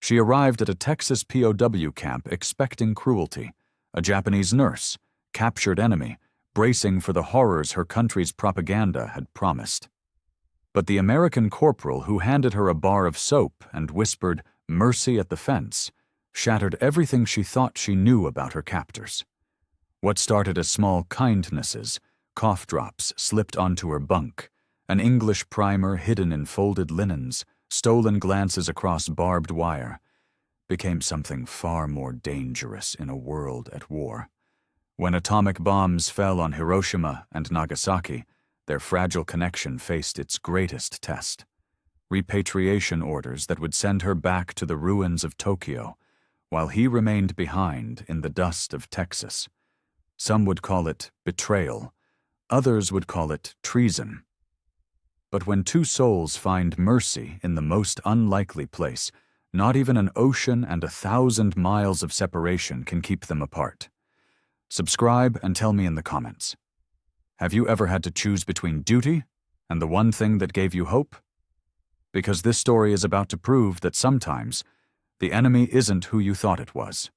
She arrived at a Texas POW camp expecting cruelty, a Japanese nurse, captured enemy, bracing for the horrors her country's propaganda had promised. But the American corporal who handed her a bar of soap and whispered, "Mercy at the fence," shattered everything she thought she knew about her captors. What started as small kindnesses, cough drops slipped onto her bunk, an English primer hidden in folded linens, stolen glances across barbed wire, became something far more dangerous in a world at war. When atomic bombs fell on Hiroshima and Nagasaki, their fragile connection faced its greatest test: repatriation orders that would send her back to the ruins of Tokyo, while he remained behind in the dust of Texas. Some would call it betrayal, others would call it treason. But when two souls find mercy in the most unlikely place, not even an ocean and 1,000 miles of separation can keep them apart. Subscribe and tell me in the comments. Have you ever had to choose between duty and the one thing that gave you hope? Because this story is about to prove that sometimes the enemy isn't who you thought it was.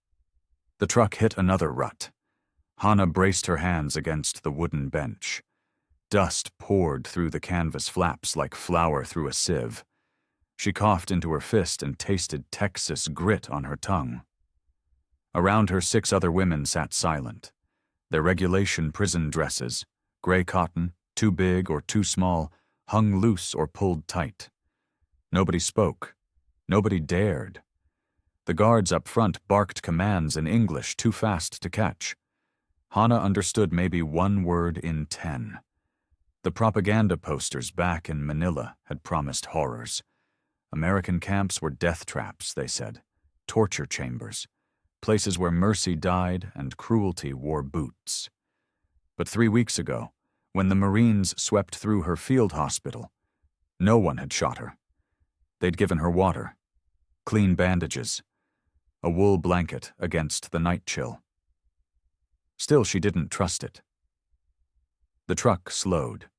The truck hit another rut. Hana braced her hands against the wooden bench. Dust poured through the canvas flaps like flour through a sieve. She coughed into her fist and tasted Texas grit on her tongue. Around her 6 other women sat silent. Their regulation prison dresses, gray cotton, too big or too small, hung loose or pulled tight. Nobody spoke. Nobody dared. The guards up front barked commands in English too fast to catch. Hana understood maybe one word in 10. The propaganda posters back in Manila had promised horrors. American camps were death traps, they said, torture chambers, places where mercy died and cruelty wore boots. But 3 weeks ago, when the Marines swept through her field hospital, no one had shot her. They'd given her water, clean bandages, a wool blanket against the night chill. Still, she didn't trust it. The truck slowed.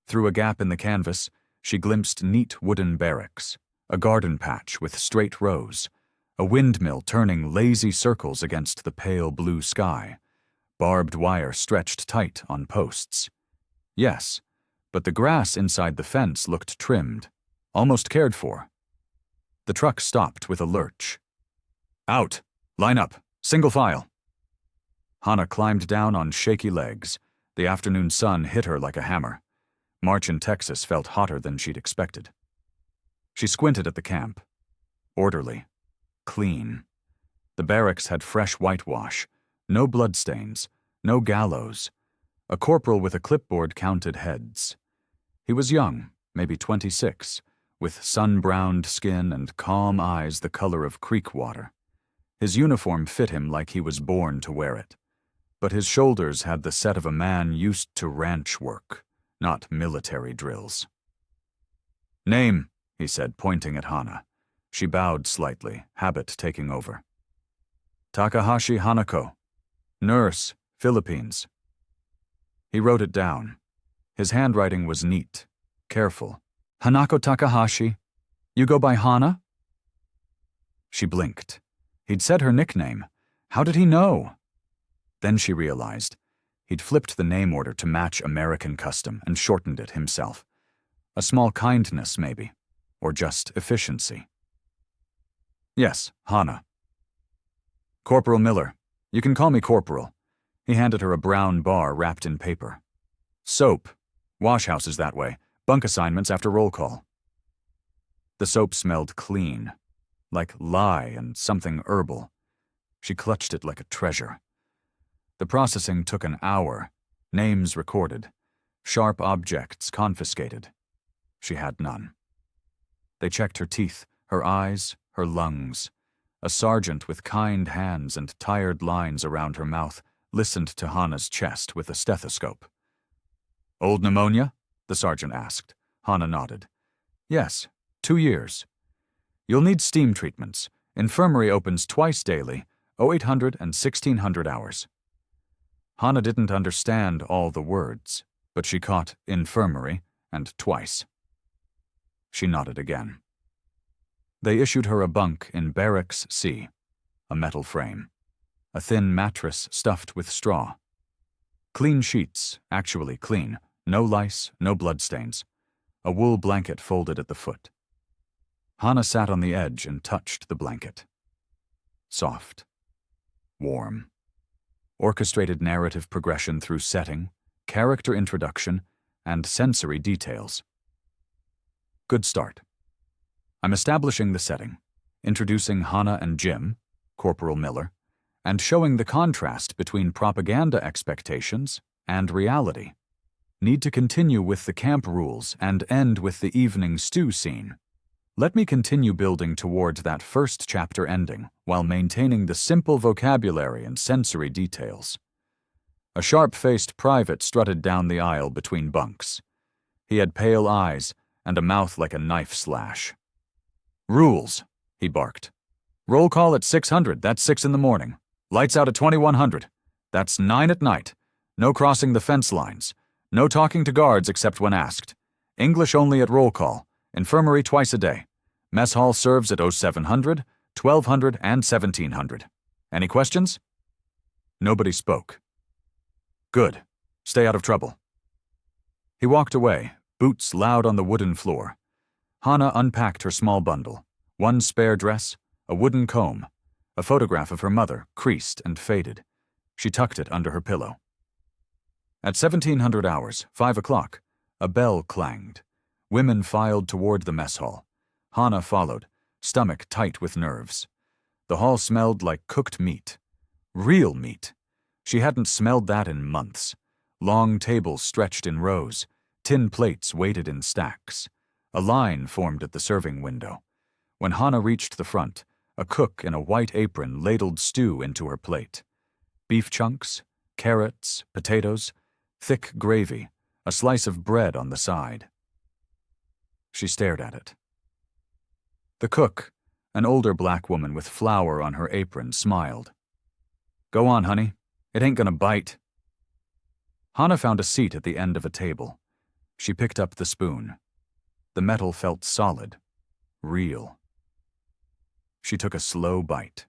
Through a gap in the canvas, she glimpsed neat wooden barracks, a garden patch with straight rows, a windmill turning lazy circles against the pale blue sky, barbed wire stretched tight on posts. Yes, but the grass inside the fence looked trimmed, almost cared for. The truck stopped with a lurch. "Out! Line up! Single file!" Hana climbed down on shaky legs. The afternoon sun hit her like a hammer. March in Texas felt hotter than she'd expected. She squinted at the camp. Orderly. Clean. The barracks had fresh whitewash, no bloodstains, no gallows. A corporal with a clipboard counted heads. He was young, maybe 26, with sun-browned skin and calm eyes the color of creek water. His uniform fit him like he was born to wear it. But his shoulders had the set of a man used to ranch work, not military drills. "Name," he said, pointing at Hana. She bowed slightly, habit taking over. "Takahashi Hanako. Nurse, Philippines." He wrote it down. His handwriting was neat, careful. "Hanako Takahashi. You go by Hana?" She blinked. He'd said her nickname. How did he know? Then she realized. He'd flipped the name order to match American custom and shortened it himself. A small kindness, maybe. Or just efficiency. "Yes, Hana." "Corporal Miller. You can call me Corporal." He handed her a brown bar wrapped in paper. "Soap. Wash houses that way. Bunk assignments after roll call." The soap smelled clean, like lye and something herbal. She clutched it like a treasure. The processing took an hour, names recorded, sharp objects confiscated. She had none. They checked her teeth, her eyes, her lungs. A sergeant with kind hands and tired lines around her mouth listened to Hana's chest with a stethoscope. "Old pneumonia?" the sergeant asked. Hana nodded. "Yes, 2 years. You'll need steam treatments. Infirmary opens twice daily, 0800 and 1600 hours." Hana didn't understand all the words, but she caught infirmary and twice. She nodded again. They issued her a bunk in Barracks C, a metal frame, a thin mattress stuffed with straw. Clean sheets, actually clean, no lice, no bloodstains, a wool blanket folded at the foot. Hana sat on the edge and touched the blanket. Soft. Warm. Orchestrated narrative progression through setting, character introduction, and sensory details. Good start. I'm establishing the setting, introducing Hana and Jim, Corporal Miller, and showing the contrast between propaganda expectations and reality. Need to continue with the camp rules and end with the evening stew scene. Let me continue building towards that first chapter ending while maintaining the simple vocabulary and sensory details. A sharp-faced private strutted down the aisle between bunks. He had pale eyes and a mouth like a knife slash. "Rules," he barked. "Roll call at 600, that's 6 in the morning. Lights out at 2100, that's 9 at night. No crossing the fence lines. No talking to guards except when asked. English only at roll call. Infirmary twice a day. Mess hall serves at 0700, 1200, and 1700. Any questions?" Nobody spoke. "Good. Stay out of trouble." He walked away, boots loud on the wooden floor. Hana unpacked her small bundle, one spare dress, a wooden comb, a photograph of her mother, creased and faded. She tucked it under her pillow. At 1700 hours, 5 o'clock, a bell clanged. Women filed toward the mess hall. Hana followed, stomach tight with nerves. The hall smelled like cooked meat. Real meat. She hadn't smelled that in months. Long tables stretched in rows, tin plates waited in stacks. A line formed at the serving window. When Hana reached the front, a cook in a white apron ladled stew into her plate. Beef chunks, carrots, potatoes, thick gravy, a slice of bread on the side. She stared at it. The cook, an older black woman with flour on her apron, smiled. "Go on, honey. It ain't gonna bite." Hana found a seat at the end of a table. She picked up the spoon. The metal felt solid, real. She took a slow bite.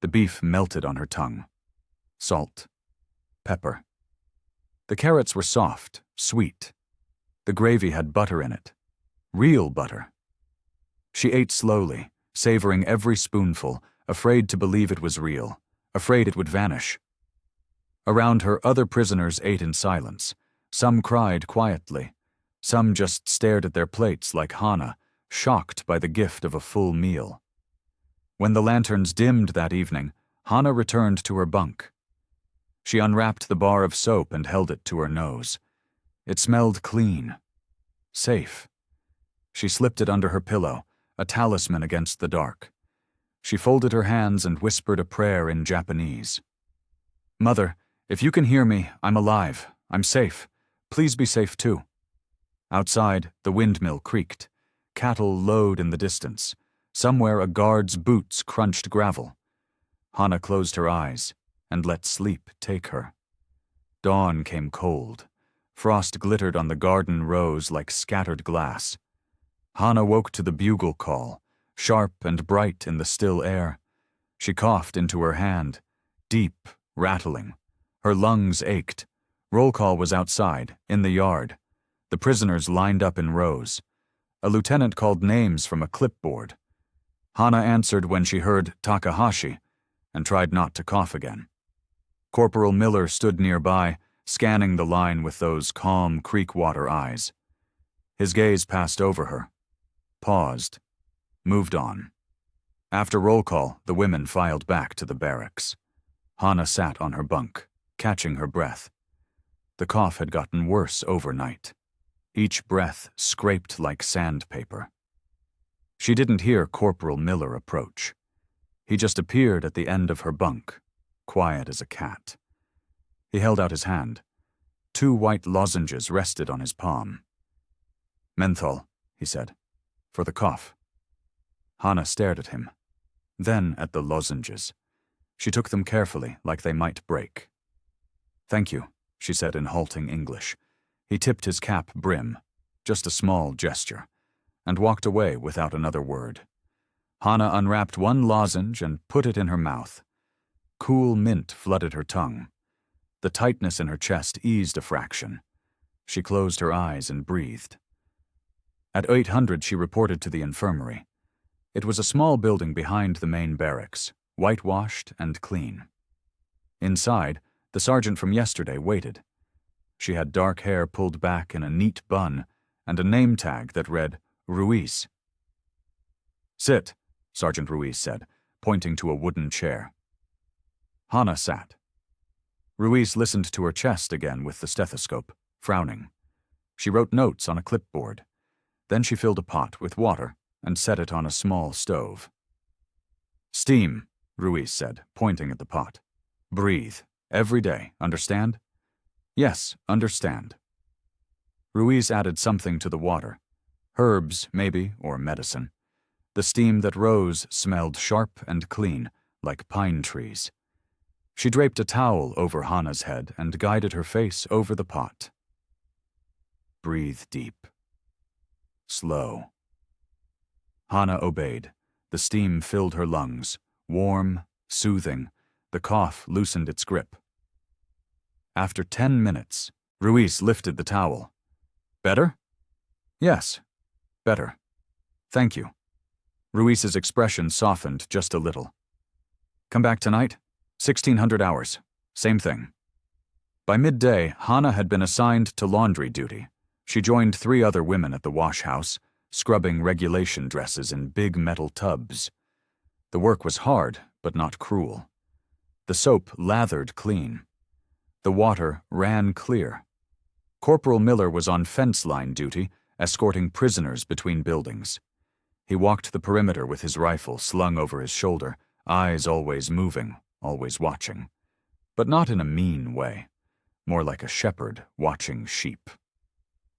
The beef melted on her tongue. Salt. Pepper. The carrots were soft, sweet. The gravy had butter in it. Real butter. She ate slowly, savoring every spoonful, afraid to believe it was real, afraid it would vanish. Around her, other prisoners ate in silence. Some cried quietly. Some just stared at their plates like Hana, shocked by the gift of a full meal. When the lanterns dimmed that evening, Hana returned to her bunk. She unwrapped the bar of soap and held it to her nose. It smelled clean. Safe. She slipped it under her pillow, a talisman against the dark. She folded her hands and whispered a prayer in Japanese. "Mother, if you can hear me, I'm alive. I'm safe. Please be safe too." Outside, the windmill creaked. Cattle lowed in the distance. Somewhere a guard's boots crunched gravel. Hana closed her eyes and let sleep take her. Dawn came cold. Frost glittered on the garden rows like scattered glass. Hana woke to the bugle call, sharp and bright in the still air. She coughed into her hand, deep, rattling. Her lungs ached. Roll call was outside, in the yard. The prisoners lined up in rows. A lieutenant called names from a clipboard. Hana answered when she heard Takahashi and tried not to cough again. Corporal Miller stood nearby, scanning the line with those calm creek-water eyes. His gaze passed over her, paused, moved on. After roll call, the women filed back to the barracks. Hana sat on her bunk, catching her breath. The cough had gotten worse overnight. Each breath scraped like sandpaper. She didn't hear Corporal Miller approach. He just appeared at the end of her bunk, quiet as a cat. He held out his hand. 2 white lozenges rested on his palm. "Menthol," he said, "for the cough." Hana stared at him, then at the lozenges. She took them carefully, like they might break. "Thank you," she said in halting English. He tipped his cap brim, just a small gesture, and walked away without another word. Hana unwrapped one lozenge and put it in her mouth. Cool mint flooded her tongue. The tightness in her chest eased a fraction. She closed her eyes and breathed. At 800, she reported to the infirmary. It was a small building behind the main barracks, whitewashed and clean. Inside, the sergeant from yesterday waited. She had dark hair pulled back in a neat bun and a name tag that read, Ruiz. "Sit," Sergeant Ruiz said, pointing to a wooden chair. Hana sat. Ruiz listened to her chest again with the stethoscope, frowning. She wrote notes on a clipboard. Then she filled a pot with water and set it on a small stove. "Steam," Ruiz said, pointing at the pot. "Breathe. Every day, understand?" "Yes, understand." Ruiz added something to the water. Herbs, maybe, or medicine. The steam that rose smelled sharp and clean, like pine trees. She draped a towel over Hana's head and guided her face over the pot. Breathe deep. Slow. Hana obeyed. The steam filled her lungs, warm, soothing. The cough loosened its grip. After 10 minutes, Ruiz lifted the towel. "Better?" "Yes, better. Thank you." Ruiz's expression softened just a little. "Come back tonight? 1600 hours. Same thing." By midday, Hana had been assigned to laundry duty. She joined 3 other women at the wash house, scrubbing regulation dresses in big metal tubs. The work was hard, but not cruel. The soap lathered clean. The water ran clear. Corporal Miller was on fence line duty, escorting prisoners between buildings. He walked the perimeter with his rifle slung over his shoulder, eyes always moving, always watching. But not in a mean way, more like a shepherd watching sheep.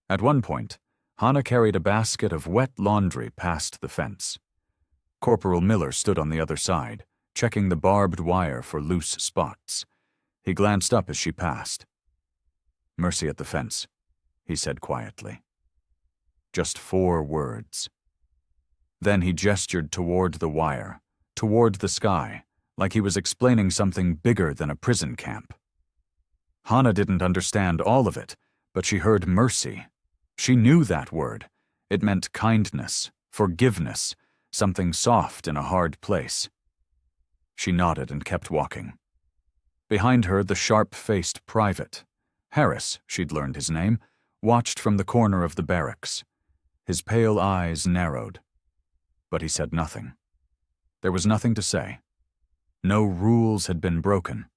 At one point, Hana carried a basket of wet laundry past the fence. Corporal Miller stood on the other side, checking the barbed wire for loose spots. He glanced up as she passed. "Mercy at the fence," he said quietly. Just 4 words. Then he gestured toward the wire, toward the sky, like he was explaining something bigger than a prison camp. Hana didn't understand all of it, but she heard mercy. She knew that word. It meant kindness, forgiveness, something soft in a hard place. She nodded and kept walking. Behind her, the sharp-faced private, Harris, she'd learned his name, watched from the corner of the barracks. His pale eyes narrowed. But he said nothing. There was nothing to say. No rules had been broken.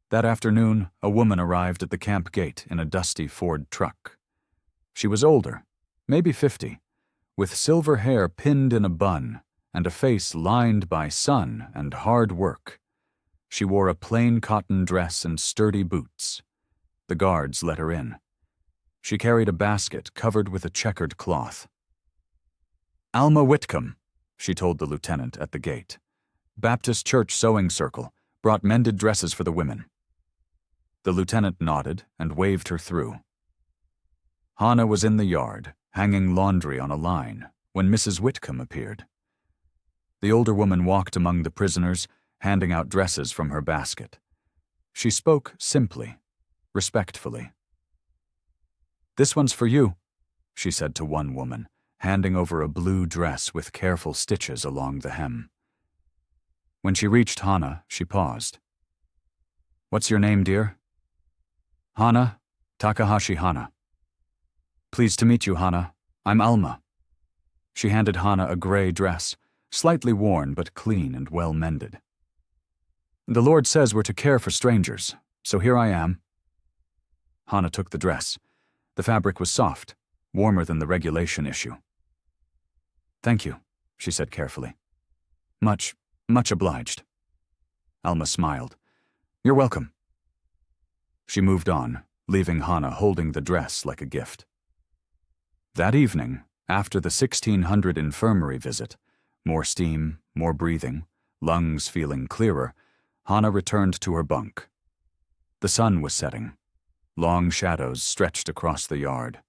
That afternoon, a woman arrived at the camp gate in a dusty Ford truck. She was older, maybe 50, with silver hair pinned in a bun and a face lined by sun and hard work. She wore a plain cotton dress and sturdy boots. The guards let her in. She carried a basket covered with a checkered cloth. "Alma Whitcomb," she told the lieutenant at the gate. "Baptist Church Sewing Circle, brought mended dresses for the women." The lieutenant nodded and waved her through. Hana was in the yard, hanging laundry on a line, when Mrs. Whitcomb appeared. The older woman walked among the prisoners, handing out dresses from her basket. She spoke simply, respectfully. "This one's for you," she said to one woman, handing over a blue dress with careful stitches along the hem. When she reached Hana, she paused. "What's your name, dear?" "Hana, Takahashi Hana." "Pleased to meet you, Hana. I'm Alma." She handed Hana a gray dress, slightly worn but clean and well mended. "The Lord says we're to care for strangers, so here I am." Hana took the dress. The fabric was soft, warmer than the regulation issue. "Thank you," she said carefully. Much obliged." Alma smiled. "You're welcome." She moved on, leaving Hana holding the dress like a gift. That evening, after the 1600 infirmary visit, more steam, more breathing, lungs feeling clearer, Hana returned to her bunk. The sun was setting. Long shadows stretched across the yard.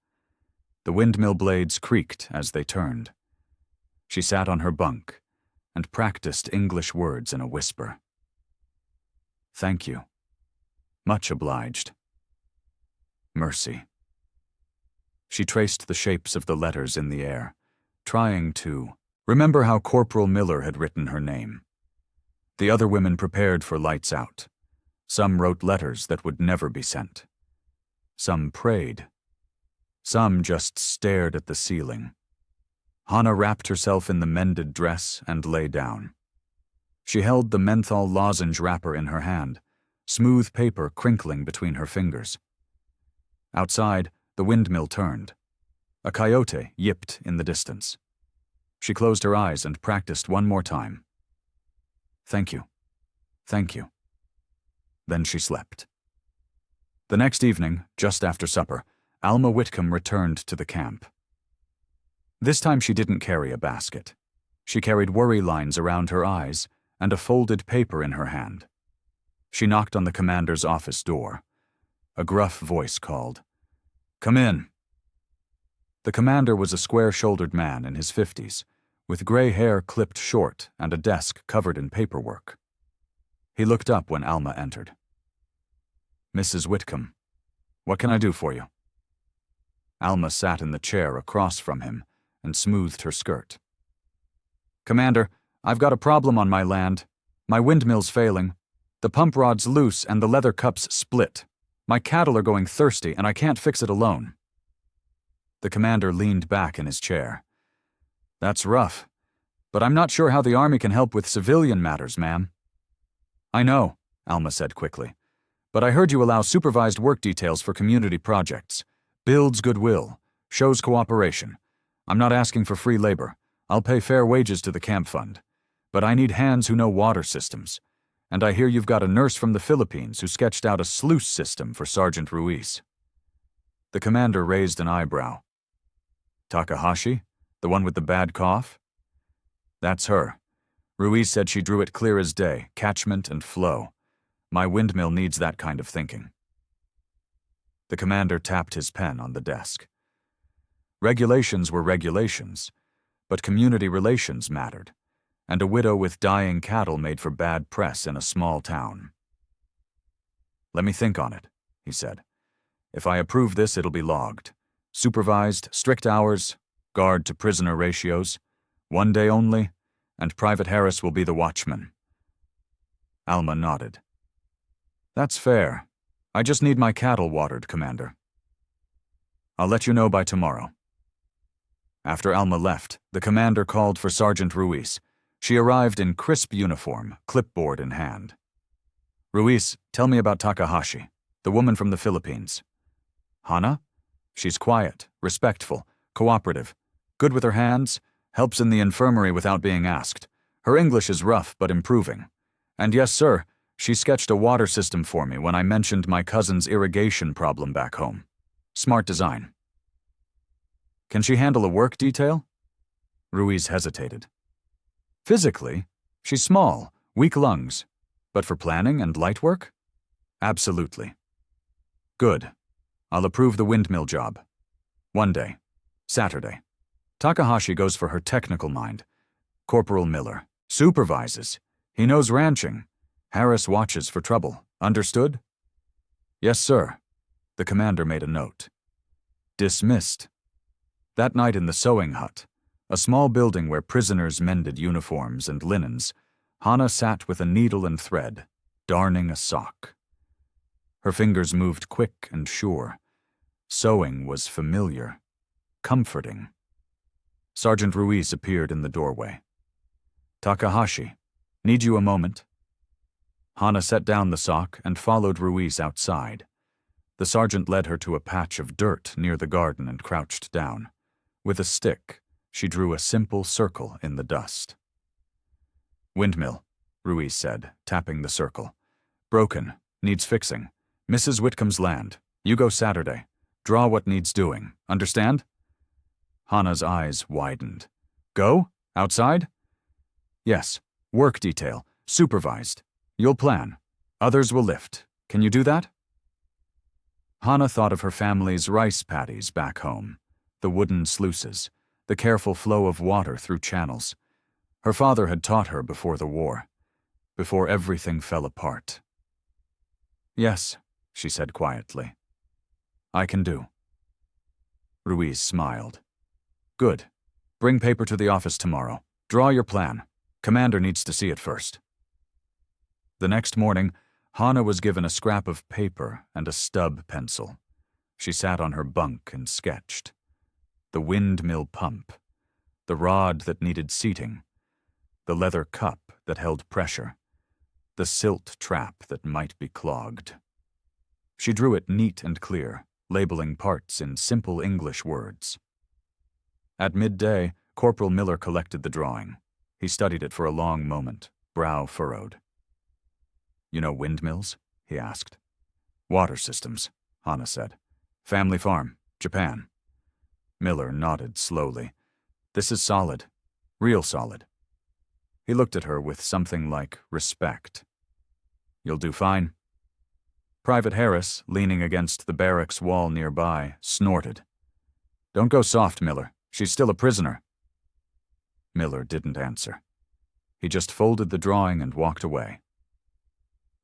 The windmill blades creaked as they turned. She sat on her bunk, and practiced English words in a whisper. "Thank you. Much obliged. Mercy." She traced the shapes of the letters in the air, trying to remember how Corporal Miller had written her name. The other women prepared for lights out. Some wrote letters that would never be sent. Some prayed. Some just stared at the ceiling. Hannah wrapped herself in the mended dress and lay down. She held the menthol lozenge wrapper in her hand, smooth paper crinkling between her fingers. Outside, the windmill turned. A coyote yipped in the distance. She closed her eyes and practiced one more time. "Thank you. Thank you." Then she slept. The next evening, just after supper, Alma Whitcomb returned to the camp. This time she didn't carry a basket. She carried worry lines around her eyes and a folded paper in her hand. She knocked on the commander's office door. A gruff voice called, "Come in." The commander was a square-shouldered man in his 50s, with gray hair clipped short and a desk covered in paperwork. He looked up when Alma entered. "Mrs. Whitcomb, what can I do for you?" Alma sat in the chair across from him and smoothed her skirt. "Commander, I've got a problem on my land. My windmill's failing. The pump rod's loose and the leather cups split. My cattle are going thirsty and I can't fix it alone." The commander leaned back in his chair. "That's rough, but I'm not sure how the Army can help with civilian matters, ma'am." "I know," Alma said quickly, "but I heard you allow supervised work details for community projects. Builds goodwill, shows cooperation. I'm not asking for free labor. I'll pay fair wages to the camp fund. But I need hands who know water systems. And I hear you've got a nurse from the Philippines who sketched out a sluice system for Sergeant Ruiz." The commander raised an eyebrow. "Takahashi? The one with the bad cough?" "That's her. Ruiz said she drew it clear as day, catchment and flow. My windmill needs that kind of thinking." The commander tapped his pen on the desk. Regulations were regulations, but community relations mattered, and a widow with dying cattle made for bad press in a small town. "Let me think on it," he said. "If I approve this, it'll be logged. Supervised, strict hours, guard to prisoner ratios, 1 day only, and Private Harris will be the watchman." Alma nodded. "That's fair. I just need my cattle watered, Commander. I'll let you know by tomorrow." After Alma left, the commander called for Sergeant Ruiz. She arrived in crisp uniform, clipboard in hand. "Ruiz, tell me about Takahashi, the woman from the Philippines." "Hana? She's quiet, respectful, cooperative, good with her hands, helps in the infirmary without being asked. Her English is rough but improving. And yes, sir, she sketched a water system for me when I mentioned my cousin's irrigation problem back home. Smart design." "Can she handle a work detail?" Ruiz hesitated. "Physically, she's small, weak lungs, but for planning and light work? Absolutely." "Good. I'll approve the windmill job. 1 day. Saturday. Takahashi goes for her technical mind. Corporal Miller supervises. He knows ranching. Harris watches for trouble. Understood?" "Yes, sir." The commander made a note. Dismissed. That night in the sewing hut, a small building where prisoners mended uniforms and linens, Hana sat with a needle and thread, darning a sock. Her fingers moved quick and sure. Sewing was familiar, comforting. Sergeant Ruiz appeared in the doorway. "Takahashi, need you a moment?" Hana set down the sock and followed Ruiz outside. The sergeant led her to a patch of dirt near the garden and crouched down. With a stick, she drew a simple circle in the dust. "Windmill," Ruiz said, tapping the circle. "Broken, needs fixing. Mrs. Whitcomb's land. You go Saturday. Draw what needs doing. Understand?" Hana's eyes widened. "Go? Outside?" "Yes. Work detail. Supervised. You'll plan. Others will lift. Can you do that?" Hana thought of her family's rice paddies back home, the wooden sluices, the careful flow of water through channels. Her father had taught her before the war, before everything fell apart. "Yes," she said quietly. "I can do." Ruiz smiled. "Good. Bring paper to the office tomorrow. Draw your plan. Commander needs to see it first." The next morning, Hana was given a scrap of paper and a stub pencil. She sat on her bunk and sketched. The windmill pump, the rod that needed seating, the leather cup that held pressure, the silt trap that might be clogged. She drew it neat and clear, labeling parts in simple English words. At midday, Corporal Miller collected the drawing. He studied it for a long moment, brow furrowed. "You know windmills?" he asked. "Water systems," Hana said. "Family farm, Japan." Miller nodded slowly. "This is solid. Real solid." He looked at her with something like respect. "You'll do fine." Private Harris, leaning against the barracks wall nearby, snorted. "Don't go soft, Miller. She's still a prisoner." Miller didn't answer. He just folded the drawing and walked away.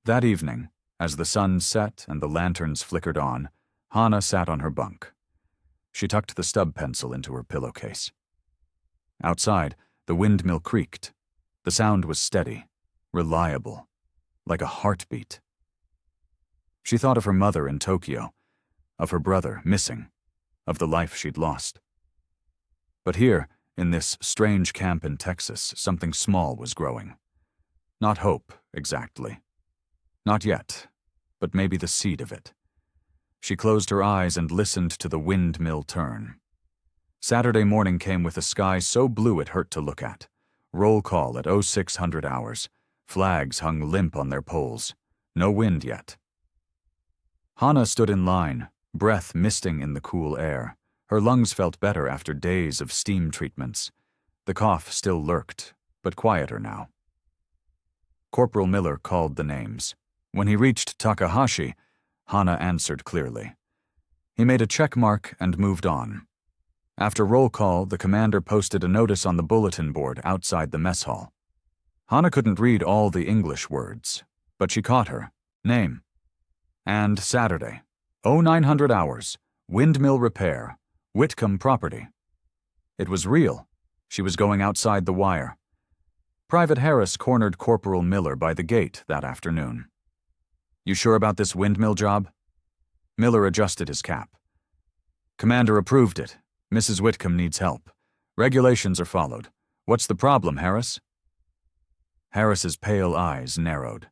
That evening, as the sun set and the lanterns flickered on, Hana sat on her bunk. She tucked the stub pencil into her pillowcase. Outside, the windmill creaked. The sound was steady, reliable, like a heartbeat. She thought of her mother in Tokyo, of her brother missing, of the life she'd lost. But here, in this strange camp in Texas, something small was growing. Not hope, exactly. Not yet, but maybe the seed of it. She closed her eyes and listened to the windmill turn. Saturday morning came with a sky so blue it hurt to look at. Roll call at 0600 hours. Flags hung limp on their poles. No wind yet. Hana stood in line, breath misting in the cool air. Her lungs felt better after days of steam treatments. The cough still lurked, but quieter now. Corporal Miller called the names. When he reached Takahashi, Hana answered clearly. He made a check mark and moved on. After roll call, the commander posted a notice on the bulletin board outside the mess hall. Hana couldn't read all the English words, but she caught her. Name. And Saturday. 0900 hours. Windmill repair. Whitcomb property. It was real. She was going outside the wire. Private Harris cornered Corporal Miller by the gate that afternoon. "You sure about this windmill job?" Miller adjusted his cap. "Commander approved it. Mrs. Whitcomb needs help. Regulations are followed. What's the problem, Harris?" Harris's pale eyes narrowed.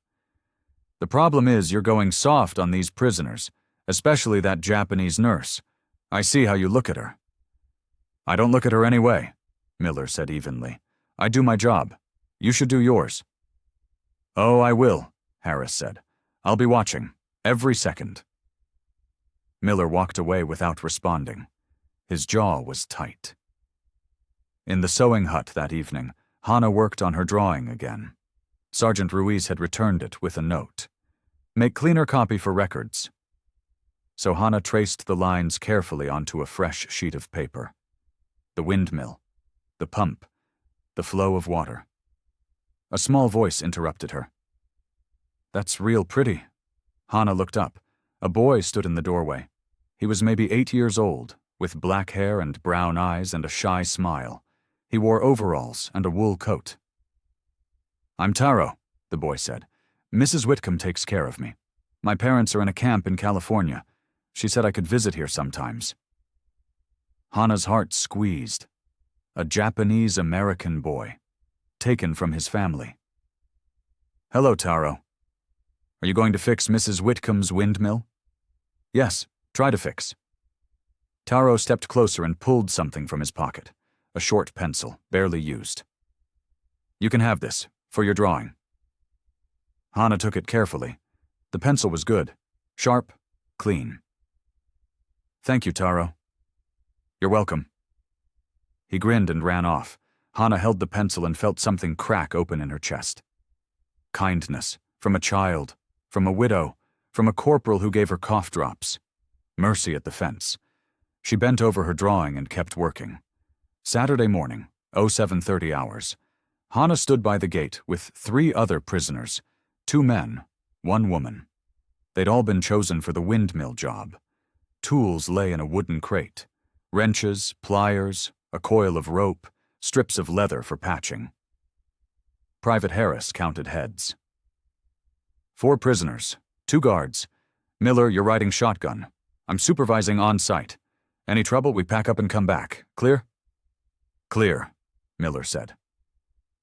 "The problem is you're going soft on these prisoners, especially that Japanese nurse. I see how you look at her." "I don't look at her any way," Miller said evenly. "I do my job. You should do yours." "Oh, I will," Harris said. "I'll be watching, every second." Miller walked away without responding. His jaw was tight. In the sewing hut that evening, Hana worked on her drawing again. Sergeant Ruiz had returned it with a note. "Make cleaner copy for records." So Hana traced the lines carefully onto a fresh sheet of paper. The windmill, the pump, the flow of water. A small voice interrupted her. "That's real pretty." Hana looked up. A boy stood in the doorway. He was maybe 8 years old, with black hair and brown eyes and a shy smile. He wore overalls and a wool coat. "I'm Taro," the boy said. "Mrs. Whitcomb takes care of me. My parents are in a camp in California. She said I could visit here sometimes." Hana's heart squeezed. A Japanese-American boy, taken from his family. "Hello, Taro. Are you going to fix Mrs. Whitcomb's windmill?" "Yes, try to fix." Taro stepped closer and pulled something from his pocket, a short pencil, barely used. "You can have this, for your drawing." Hana took it carefully. The pencil was good, sharp, clean. "Thank you, Taro." "You're welcome." He grinned and ran off. Hana held the pencil and felt something crack open in her chest. Kindness, from a child, from a widow, from a corporal who gave her cough drops. Mercy at the fence. She bent over her drawing and kept working. Saturday morning, 0730 hours. Hannah stood by the gate with 3 other prisoners, 2 men, 1 woman. They'd all been chosen for the windmill job. Tools lay in a wooden crate: wrenches, pliers, a coil of rope, strips of leather for patching. Private Harris counted heads. 4 prisoners, 2 guards. Miller, you're riding shotgun. I'm supervising on site. Any trouble, we pack up and come back. Clear? Clear, Miller said.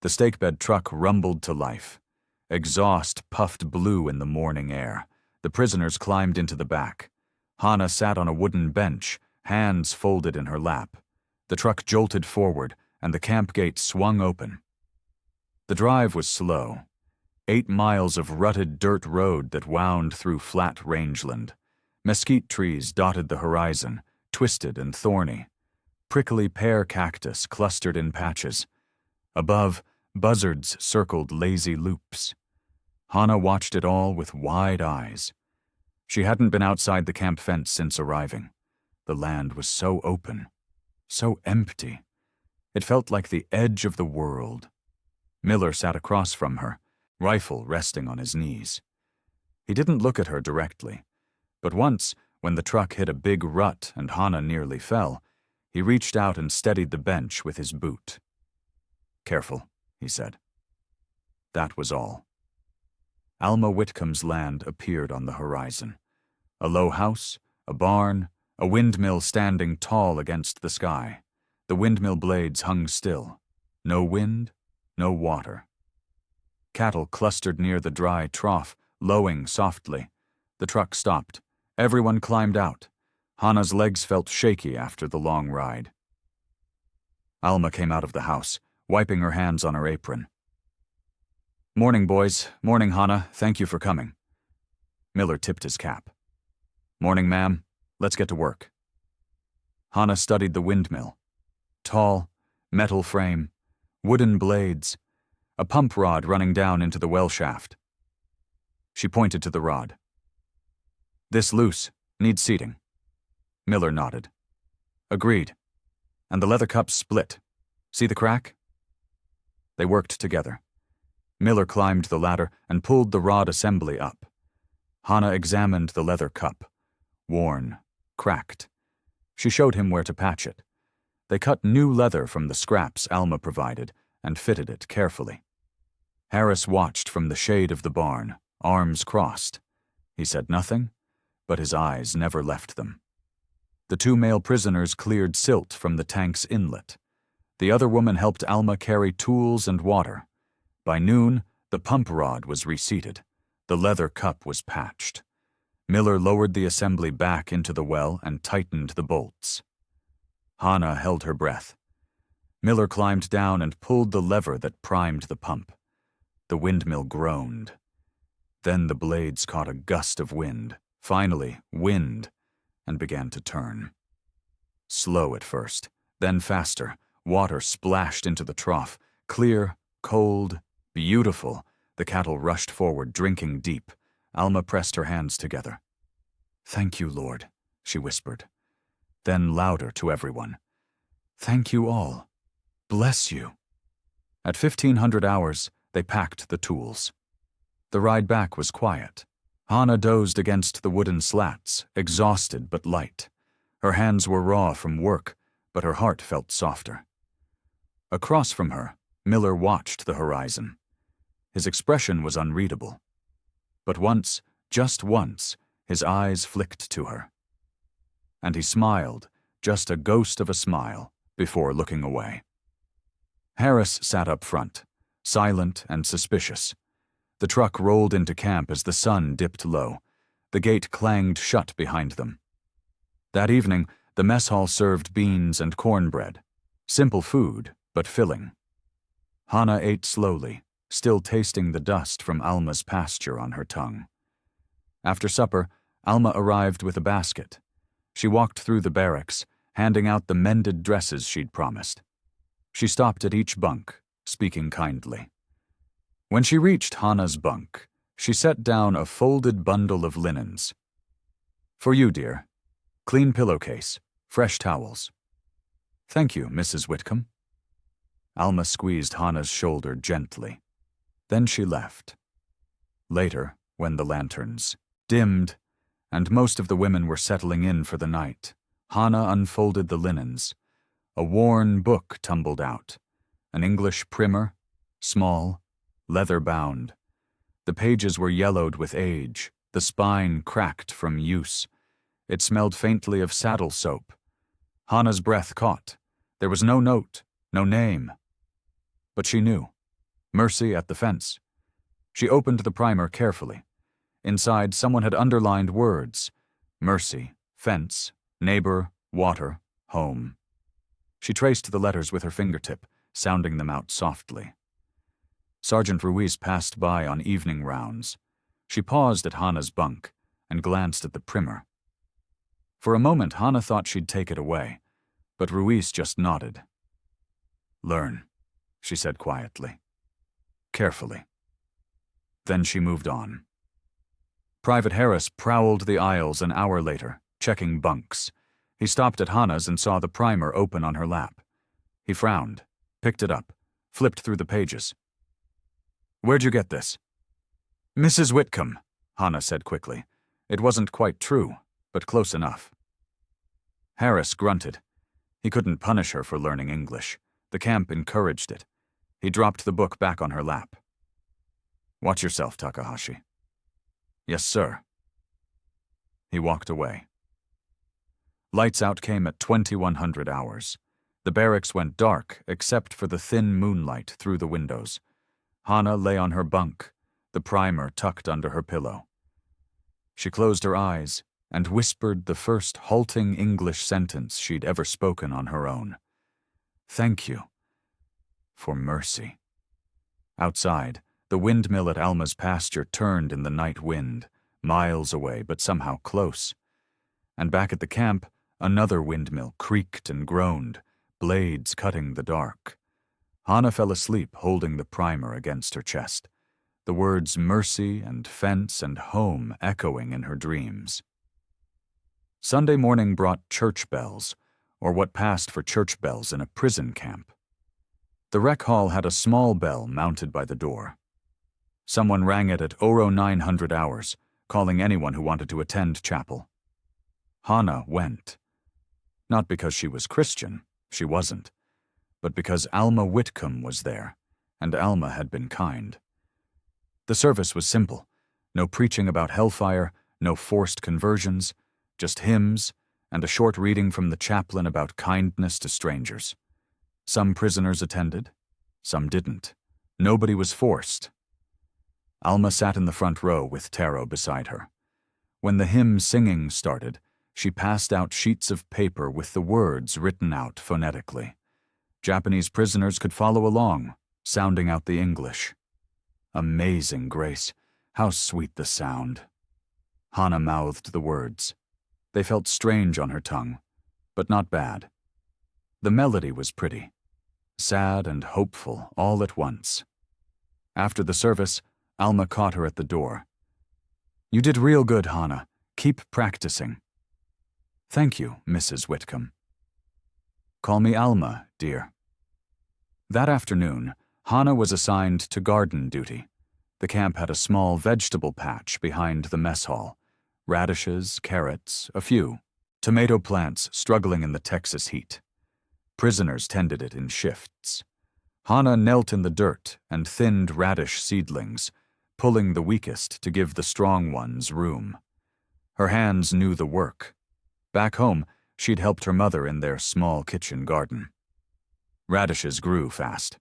The stake-bed truck rumbled to life. Exhaust puffed blue in the morning air. The prisoners climbed into the back. Hannah sat on a wooden bench, hands folded in her lap. The truck jolted forward, and the camp gate swung open. The drive was slow. 8 miles of rutted dirt road that wound through flat rangeland. Mesquite trees dotted the horizon, twisted and thorny. Prickly pear cactus clustered in patches. Above, buzzards circled lazy loops. Hannah watched it all with wide eyes. She hadn't been outside the camp fence since arriving. The land was so open, so empty. It felt like the edge of the world. Miller sat across from her, rifle resting on his knees. He didn't look at her directly, but once, when the truck hit a big rut and Hannah nearly fell, he reached out and steadied the bench with his boot. "Careful," he said. That was all. Alma Whitcomb's land appeared on the horizon. A low house, a barn, a windmill standing tall against the sky. The windmill blades hung still. No wind, no water. Cattle clustered near the dry trough, lowing softly. The truck stopped. Everyone climbed out. Hannah's legs felt shaky after the long ride. Alma came out of the house, wiping her hands on her apron. "Morning, boys. Morning, Hannah. Thank you for coming." Miller tipped his cap. "Morning, ma'am. Let's get to work." Hannah studied the windmill. Tall, metal frame, wooden blades, a pump rod running down into the well shaft. She pointed to the rod. "This loose. Needs seating." Miller nodded. "Agreed. And the leather cups split. See the crack?" They worked together. Miller climbed the ladder and pulled the rod assembly up. Hannah examined the leather cup. Worn, cracked. She showed him where to patch it. They cut new leather from the scraps Alma provided and fitted it carefully. Harris watched from the shade of the barn, arms crossed. He said nothing, but his eyes never left them. The 2 male prisoners cleared silt from the tank's inlet. The other woman helped Alma carry tools and water. By noon, the pump rod was reseated. The leather cup was patched. Miller lowered the assembly back into the well and tightened the bolts. Hannah held her breath. Miller climbed down and pulled the lever that primed the pump. The windmill groaned. Then the blades caught a gust of wind, finally wind, and began to turn. Slow at first, then faster. Water splashed into the trough. Clear, cold, beautiful. The cattle rushed forward, drinking deep. Alma pressed her hands together. "Thank you, Lord," she whispered. Then louder to everyone. "Thank you all. Bless you." At 1500 hours, they packed the tools. The ride back was quiet. Hannah dozed against the wooden slats, exhausted but light. Her hands were raw from work, but her heart felt softer. Across from her, Miller watched the horizon. His expression was unreadable. But once, just once, his eyes flicked to her. And he smiled, just a ghost of a smile, before looking away. Harris sat up front, silent and suspicious. The truck rolled into camp as the sun dipped low. The gate clanged shut behind them. That evening, the mess hall served beans and cornbread. Simple food, but filling. Hannah ate slowly, still tasting the dust from Alma's pasture on her tongue. After supper, Alma arrived with a basket. She walked through the barracks, handing out the mended dresses she'd promised. She stopped at each bunk, speaking kindly. When she reached Hannah's bunk, she set down a folded bundle of linens. "For you, dear. Clean pillowcase, fresh towels." "Thank you, Mrs. Whitcomb." Alma squeezed Hana's shoulder gently. Then she left. Later, when the lanterns dimmed and most of the women were settling in for the night, Hana unfolded the linens. A worn book tumbled out. An English primer, small, leather-bound. The pages were yellowed with age, the spine cracked from use. It smelled faintly of saddle soap. Hana's breath caught. There was no note, no name. But she knew. Mercy at the fence. She opened the primer carefully. Inside, someone had underlined words. Mercy, fence, neighbor, water, home. She traced the letters with her fingertip, sounding them out softly. Sergeant Ruiz passed by on evening rounds. She paused at Hana's bunk and glanced at the primer. For a moment, Hana thought she'd take it away, but Ruiz just nodded. "Learn," she said quietly. "Carefully." Then she moved on. Private Harris prowled the aisles an hour later, checking bunks. He stopped at Hana's and saw the primer open on her lap. He frowned, picked it up, flipped through the pages. "Where'd you get this?" "Mrs. Whitcomb," Hana said quickly. It wasn't quite true, but close enough. Harris grunted. He couldn't punish her for learning English. The camp encouraged it. He dropped the book back on her lap. "Watch yourself, Takahashi." "Yes, sir." He walked away. Lights out came at 2100 hours. The barracks went dark except for the thin moonlight through the windows. Hana lay on her bunk, the primer tucked under her pillow. She closed her eyes and whispered the first halting English sentence she'd ever spoken on her own. "Thank you for mercy." Outside, the windmill at Alma's pasture turned in the night wind, miles away but somehow close. And back at the camp, another windmill creaked and groaned, blades cutting the dark. Hana fell asleep holding the primer against her chest, the words mercy and fence and home echoing in her dreams. Sunday morning brought church bells, or what passed for church bells in a prison camp. The rec hall had a small bell mounted by the door. Someone rang it at 0900 hours, calling anyone who wanted to attend chapel. Hana went. Not because she was Christian, she wasn't, but because Alma Whitcomb was there, and Alma had been kind. The service was simple. No preaching about hellfire, no forced conversions, just hymns and a short reading from the chaplain about kindness to strangers. Some prisoners attended, some didn't. Nobody was forced. Alma sat in the front row with Taro beside her. When the hymn singing started, she passed out sheets of paper with the words written out phonetically. Japanese prisoners could follow along, sounding out the English. Amazing grace, how sweet the sound. Hana mouthed the words. They felt strange on her tongue, but not bad. The melody was pretty, sad and hopeful all at once. After the service, Alma caught her at the door. "You did real good, Hana. Keep practicing." "Thank you, Mrs. Whitcomb." "Call me Alma, dear." That afternoon, Hana was assigned to garden duty. The camp had a small vegetable patch behind the mess hall. Radishes, carrots, a few. Tomato plants struggling in the Texas heat. Prisoners tended it in shifts. Hana knelt in the dirt and thinned radish seedlings, pulling the weakest to give the strong ones room. Her hands knew the work. Back home, she'd helped her mother in their small kitchen garden. Radishes grew fast.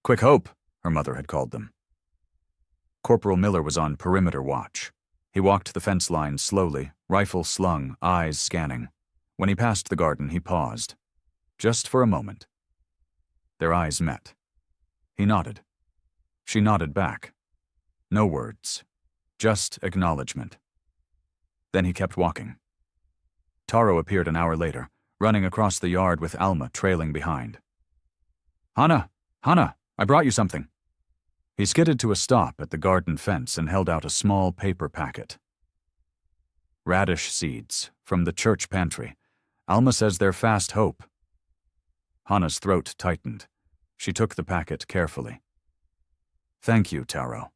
"Quick Hope," her mother had called them. Corporal Miller was on perimeter watch. He walked the fence line slowly, rifle slung, eyes scanning. When he passed the garden, he paused. Just for a moment. Their eyes met. He nodded. She nodded back. No words. Just acknowledgement. Then he kept walking. Taro appeared an hour later, running across the yard with Alma trailing behind. "Hana! Hana! I brought you something." He skidded to a stop at the garden fence and held out a small paper packet. "Radish seeds, from the church pantry. Alma says they're fast hope." Hana's throat tightened. She took the packet carefully. "Thank you, Taro."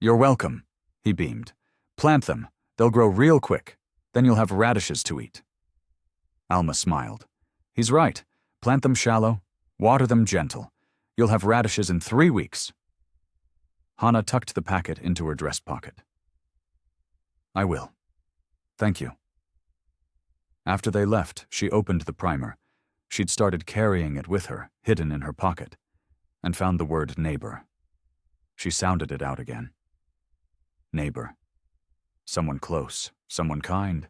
"You're welcome," he beamed. "Plant them. They'll grow real quick. Then you'll have radishes to eat." Alma smiled. "He's right. Plant them shallow, water them gentle. You'll have radishes in 3 weeks." Hana tucked the packet into her dress pocket. "I will. Thank you." After they left, she opened the primer. She'd started carrying it with her, hidden in her pocket, and found the word neighbor. She sounded it out again. Neighbor. Someone close, someone kind.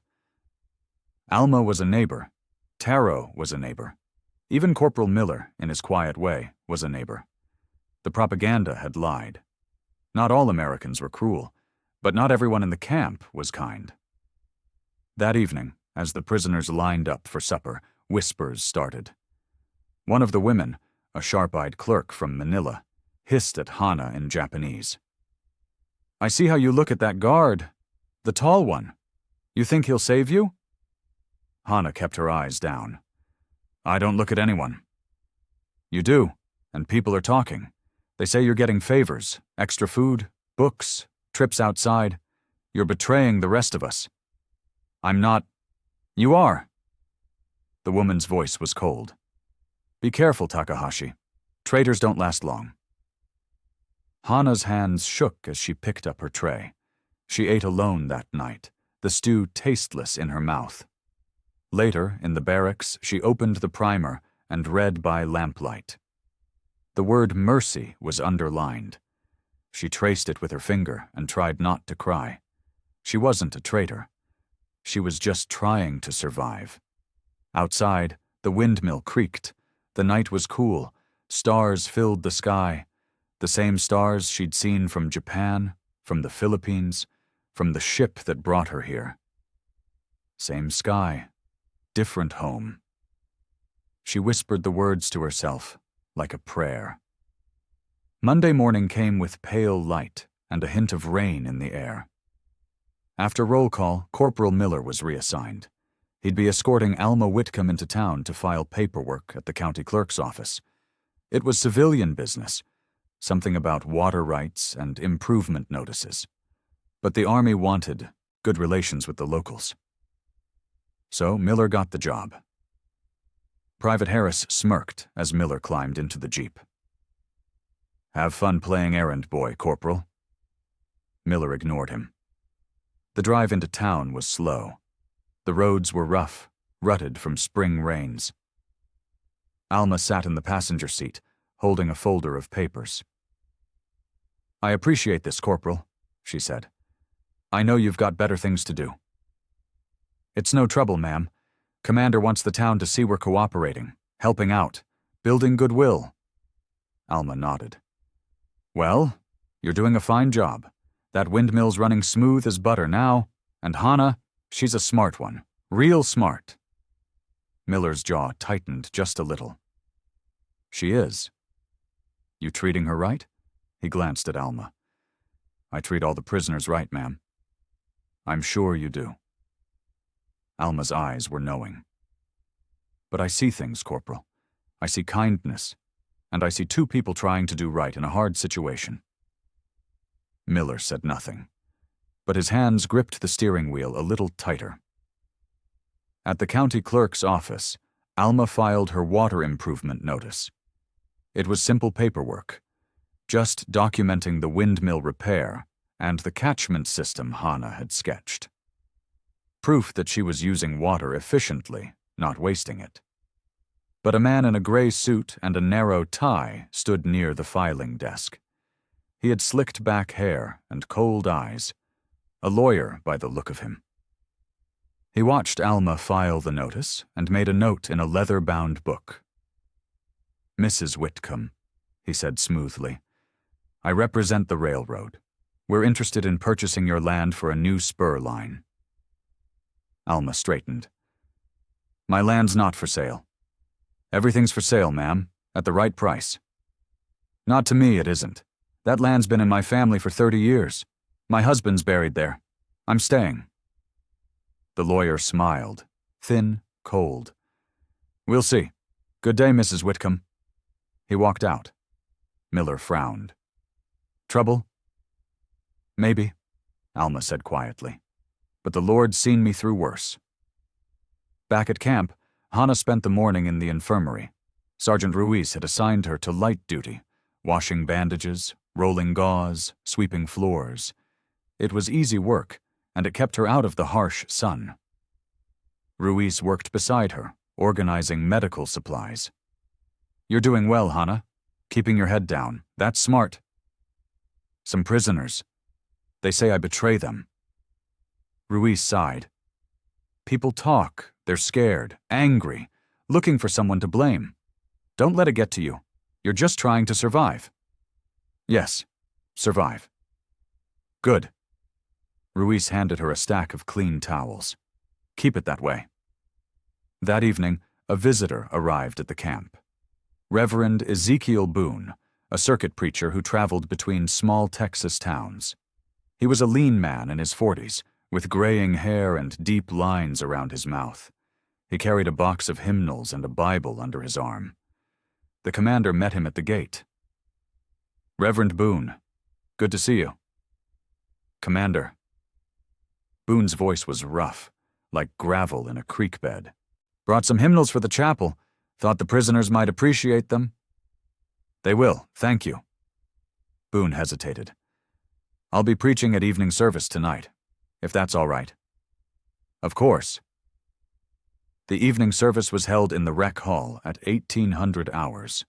Alma was a neighbor. Taro was a neighbor. Even Corporal Miller, in his quiet way, was a neighbor. The propaganda had lied. Not all Americans were cruel, but not everyone in the camp was kind. That evening, as the prisoners lined up for supper, whispers started. One of the women, a sharp-eyed clerk from Manila, hissed at Hana in Japanese. "I see how you look at that guard. The tall one. You think he'll save you?" Hana kept her eyes down. "I don't look at anyone." "You do, and people are talking. They say you're getting favors, extra food, books, trips outside. You're betraying the rest of us." "I'm not." "You are." The woman's voice was cold. "Be careful, Takahashi. Traitors don't last long." Hana's hands shook as she picked up her tray. She ate alone that night, the stew tasteless in her mouth. Later, in the barracks, she opened the primer and read by lamplight. The word mercy was underlined. She traced it with her finger and tried not to cry. She wasn't a traitor. She was just trying to survive. Outside, the windmill creaked. The night was cool. Stars filled the sky. The same stars she'd seen from Japan, from the Philippines, from the ship that brought her here. Same sky, different home. She whispered the words to herself, like a prayer. Monday morning came with pale light and a hint of rain in the air. After roll call, Corporal Miller was reassigned. He'd be escorting Alma Whitcomb into town to file paperwork at the county clerk's office. It was civilian business, something about water rights and improvement notices. But the Army wanted good relations with the locals. So Miller got the job. Private Harris smirked as Miller climbed into the Jeep. "Have fun playing errand boy, Corporal." Miller ignored him. The drive into town was slow. The roads were rough, rutted from spring rains. Alma sat in the passenger seat, holding a folder of papers. "I appreciate this, Corporal," she said. "I know you've got better things to do." "It's no trouble, ma'am. Commander wants the town to see we're cooperating, helping out, building goodwill." Alma nodded. "Well, you're doing a fine job. That windmill's running smooth as butter now, and Hana, she's a smart one, real smart." Miller's jaw tightened just a little. "She is. You treating her right?" He glanced at Alma. "I treat all the prisoners right, ma'am." "I'm sure you do." Alma's eyes were knowing. "But I see things, Corporal. I see kindness, and I see two people trying to do right in a hard situation." Miller said nothing, but his hands gripped the steering wheel a little tighter. At the county clerk's office, Alma filed her water improvement notice. It was simple paperwork, just documenting the windmill repair and the catchment system Hana had sketched. Proof that she was using water efficiently, not wasting it. But a man in a gray suit and a narrow tie stood near the filing desk. He had slicked back hair and cold eyes, a lawyer by the look of him. He watched Alma file the notice and made a note in a leather-bound book. "Mrs. Whitcomb," he said smoothly, "I represent the railroad. We're interested in purchasing your land for a new spur line." Alma straightened. "My land's not for sale." "Everything's for sale, ma'am, at the right price." "Not to me, it isn't. That land's been in my family for 30 years. My husband's buried there. I'm staying." The lawyer smiled, thin, cold. "We'll see. Good day, Mrs. Whitcomb." He walked out. Miller frowned. Trouble? Maybe, Alma said quietly. But the Lord's seen me through worse. Back at camp, Hannah spent the morning in the infirmary. Sergeant Ruiz had assigned her to light duty, washing bandages, rolling gauze, sweeping floors. It was easy work, and it kept her out of the harsh sun. Ruiz worked beside her, organizing medical supplies. You're doing well, Hannah. Keeping your head down. That's smart. Some prisoners. They say I betray them. Ruiz sighed. People talk. They're scared, angry, looking for someone to blame. Don't let it get to you. You're just trying to survive. Yes, survive. Good. Ruiz handed her a stack of clean towels. Keep it that way. That evening, a visitor arrived at the camp. Reverend Ezekiel Boone, a circuit preacher who traveled between small Texas towns. He was a lean man in his 40s, with graying hair and deep lines around his mouth. He carried a box of hymnals and a Bible under his arm. The commander met him at the gate. Reverend Boone, good to see you. Commander. Boone's voice was rough, like gravel in a creek bed. Brought some hymnals for the chapel. Thought the prisoners might appreciate them. They will, thank you. Boone hesitated. I'll be preaching at evening service tonight, if that's all right. Of course. The evening service was held in the rec hall at 1800 hours.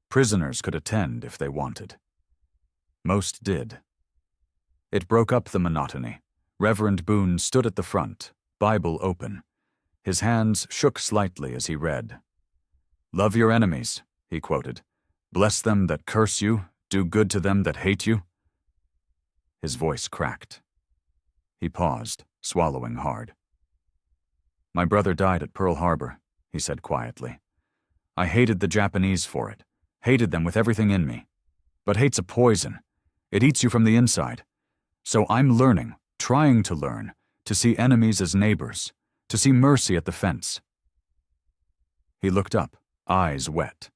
Prisoners could attend if they wanted. Most did. It broke up the monotony. Reverend Boone stood at the front, Bible open. His hands shook slightly as he read. Love your enemies, he quoted. Bless them that curse you, do good to them that hate you. His voice cracked. He paused, swallowing hard. My brother died at Pearl Harbor, he said quietly. I hated the Japanese for it, hated them with everything in me. But hate's a poison. It eats you from the inside. So I'm learning, trying to learn, to see enemies as neighbors, to see mercy at the fence. He looked up, eyes wet.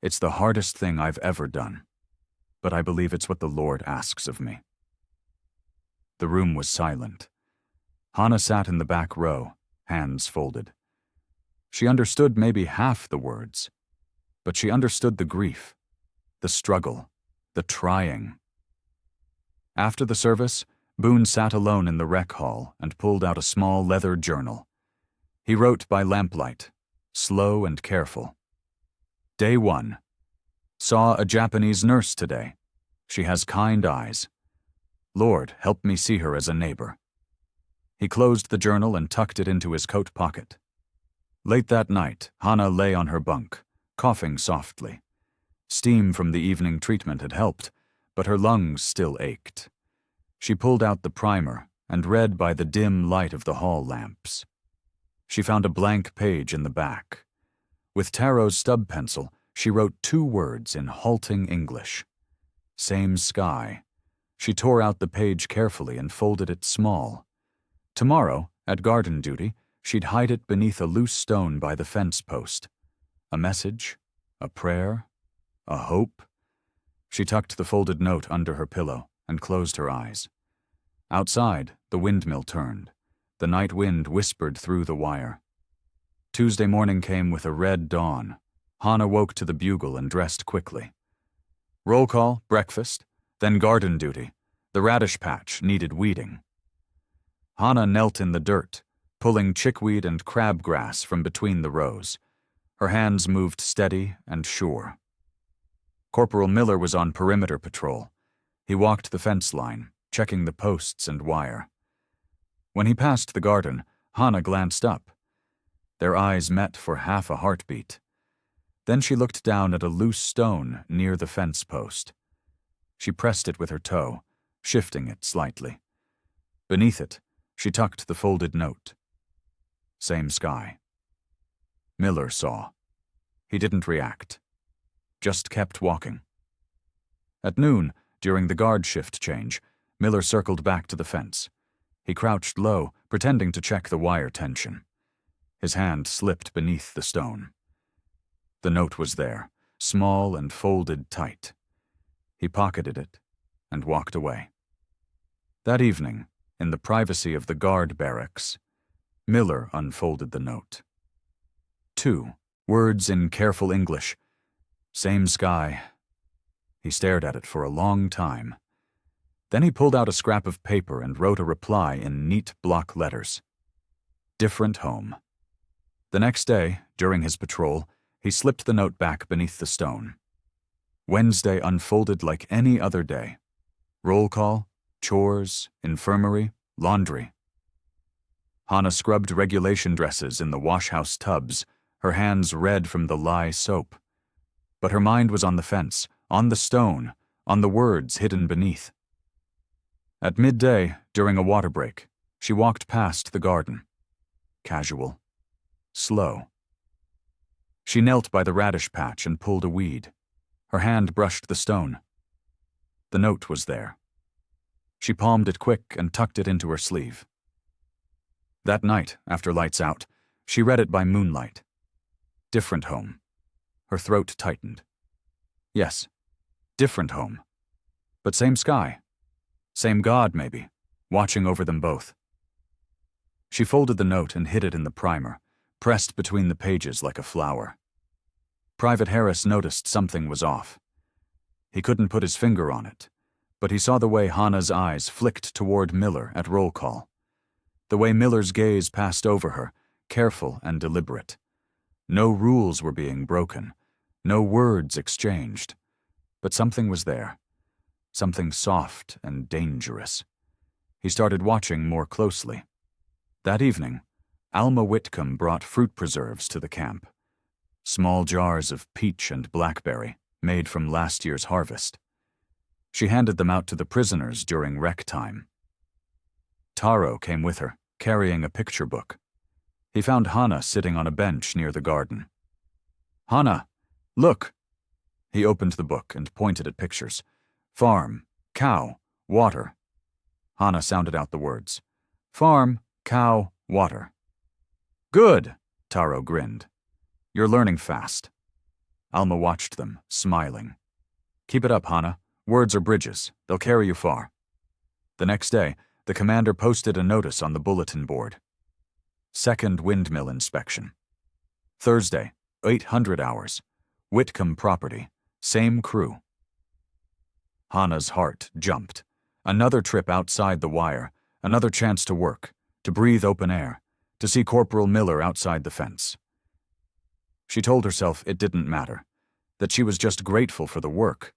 It's the hardest thing I've ever done, but I believe it's what the Lord asks of me. The room was silent. Hannah sat in the back row, hands folded. She understood maybe half the words, but she understood the grief, the struggle, the trying. After the service, Boone sat alone in the rec hall and pulled out a small leather journal. He wrote by lamplight, slow and careful. Day 1. Saw a Japanese nurse today. She has kind eyes. Lord, help me see her as a neighbor. He closed the journal and tucked it into his coat pocket. Late that night, Hannah lay on her bunk, coughing softly. Steam from the evening treatment had helped, but her lungs still ached. She pulled out the primer and read by the dim light of the hall lamps. She found a blank page in the back. With Tarot's stub pencil, she wrote 2 words in halting English. Same sky. She tore out the page carefully and folded it small. Tomorrow, at garden duty, she'd hide it beneath a loose stone by the fence post. A message, a prayer, a hope. She tucked the folded note under her pillow and closed her eyes. Outside, the windmill turned. The night wind whispered through the wire. Tuesday morning came with a red dawn. Hannah woke to the bugle and dressed quickly. Roll call, breakfast, then garden duty. The radish patch needed weeding. Hannah knelt in the dirt, pulling chickweed and crabgrass from between the rows. Her hands moved steady and sure. Corporal Miller was on perimeter patrol. He walked the fence line, checking the posts and wire. When he passed the garden, Hannah glanced up. Their eyes met for half a heartbeat. Then she looked down at a loose stone near the fence post. She pressed it with her toe, shifting it slightly. Beneath it, she tucked the folded note. Same sky. Miller saw. He didn't react. Just kept walking. At noon, during the guard shift change, Miller circled back to the fence. He crouched low, pretending to check the wire tension. His hand slipped beneath the stone. The note was there, small and folded tight. He pocketed it and walked away. That evening, in the privacy of the guard barracks, Miller unfolded the note. 2 words in careful English. Same sky. He stared at it for a long time. Then he pulled out a scrap of paper and wrote a reply in neat block letters. Different home. The next day, during his patrol, he slipped the note back beneath the stone. Wednesday unfolded like any other day. Roll call, chores, infirmary, laundry. Hannah scrubbed regulation dresses in the washhouse tubs, her hands red from the lye soap. But her mind was on the fence, on the stone, on the words hidden beneath. At midday, during a water break, she walked past the garden. Casual. Slow. She knelt by the radish patch and pulled a weed. Her hand brushed the stone. The note was there. She palmed it quick and tucked it into her sleeve. That night, after lights out, she read it by moonlight. Different home. Her throat tightened. Yes, different home. But same sky. Same God, maybe, watching over them both. She folded the note and hid it in the primer, pressed between the pages like a flower. Private Harris noticed something was off. He couldn't put his finger on it, but he saw the way Hannah's eyes flicked toward Miller at roll call. The way Miller's gaze passed over her, careful and deliberate. No rules were being broken, no words exchanged, but something was there. Something soft and dangerous. He started watching more closely. That evening, Alma Whitcomb brought fruit preserves to the camp. Small jars of peach and blackberry, made from last year's harvest. She handed them out to the prisoners during rec time. Taro came with her, carrying a picture book. He found Hannah sitting on a bench near the garden. "Hannah, look!" He opened the book and pointed at pictures. Farm, cow, water. Hannah sounded out the words. Farm, cow, water. Good, Taro grinned. You're learning fast. Alma watched them, smiling. Keep it up, Hannah. Words are bridges. They'll carry you far. The next day, the commander posted a notice on the bulletin board. Second windmill inspection. Thursday, 800 hours. Whitcomb property. Same crew. Hannah's heart jumped. Another trip outside the wire, another chance to work, to breathe open air, to see Corporal Miller outside the fence. She told herself it didn't matter, that she was just grateful for the work.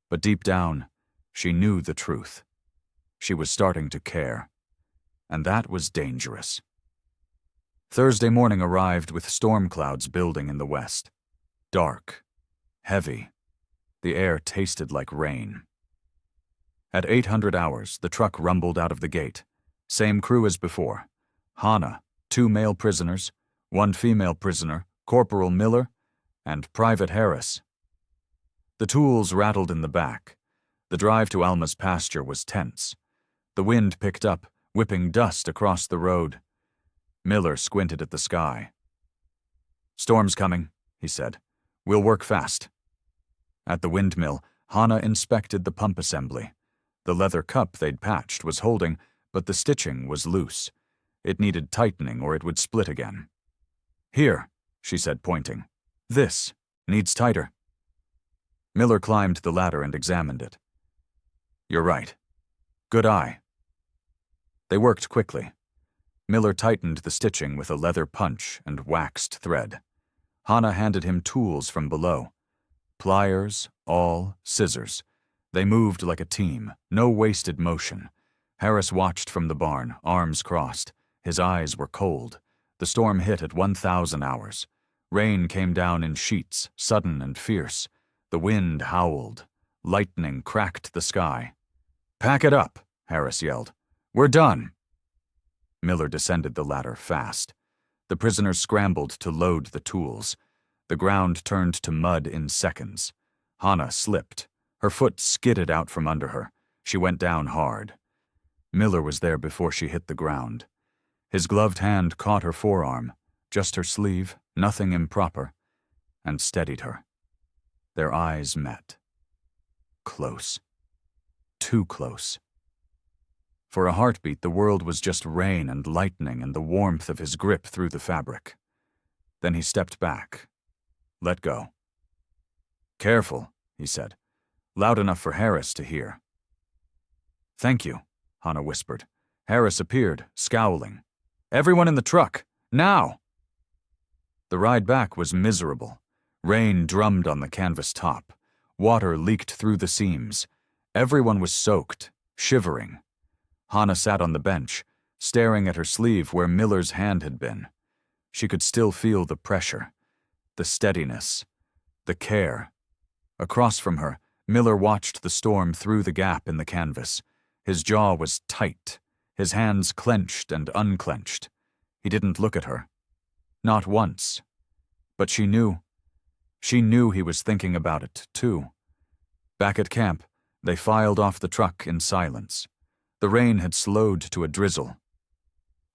But deep down, she knew the truth. She was starting to care. And that was dangerous. Thursday morning arrived with storm clouds building in the west. Dark. Heavy. The air tasted like rain. At 800 hours, the truck rumbled out of the gate. Same crew as before. Hannah, 2 male prisoners, 1 female prisoner, Corporal Miller, and Private Harris. The tools rattled in the back. The drive to Alma's pasture was tense. The wind picked up, whipping dust across the road. Miller squinted at the sky. Storm's coming, he said. We'll work fast. At the windmill, Hannah inspected the pump assembly. The leather cup they'd patched was holding, but the stitching was loose. It needed tightening or it would split again. Here, she said, pointing. This needs tighter. Miller climbed the ladder and examined it. You're right. Good eye. They worked quickly. Miller tightened the stitching with a leather punch and waxed thread. Hannah handed him tools from below. Pliers, awl, scissors. They moved like a team, no wasted motion. Harris watched from the barn, arms crossed. His eyes were cold. The storm hit at 1,000 hours. Rain came down in sheets, sudden and fierce. The wind howled. Lightning cracked the sky. Pack it up, Harris yelled. We're done. Miller descended the ladder fast. The prisoners scrambled to load the tools. The ground turned to mud in seconds. Hannah slipped. Her foot skidded out from under her. She went down hard. Miller was there before she hit the ground. His gloved hand caught her forearm, just her sleeve, nothing improper, and steadied her. Their eyes met. Close. Too close. For a heartbeat, the world was just rain and lightning and the warmth of his grip through the fabric. Then he stepped back. Let go. Careful, he said, loud enough for Harris to hear. Thank you, Hannah whispered. Harris appeared, scowling. Everyone in the truck, now! The ride back was miserable. Rain drummed on the canvas top. Water leaked through the seams. Everyone was soaked, shivering. Hannah sat on the bench, staring at her sleeve where Miller's hand had been. She could still feel the pressure, the steadiness, the care. Across from her, Miller watched the storm through the gap in the canvas. His jaw was tight, his hands clenched and unclenched. He didn't look at her. Not once. But she knew. She knew he was thinking about it, too. Back at camp, they filed off the truck in silence. The rain had slowed to a drizzle.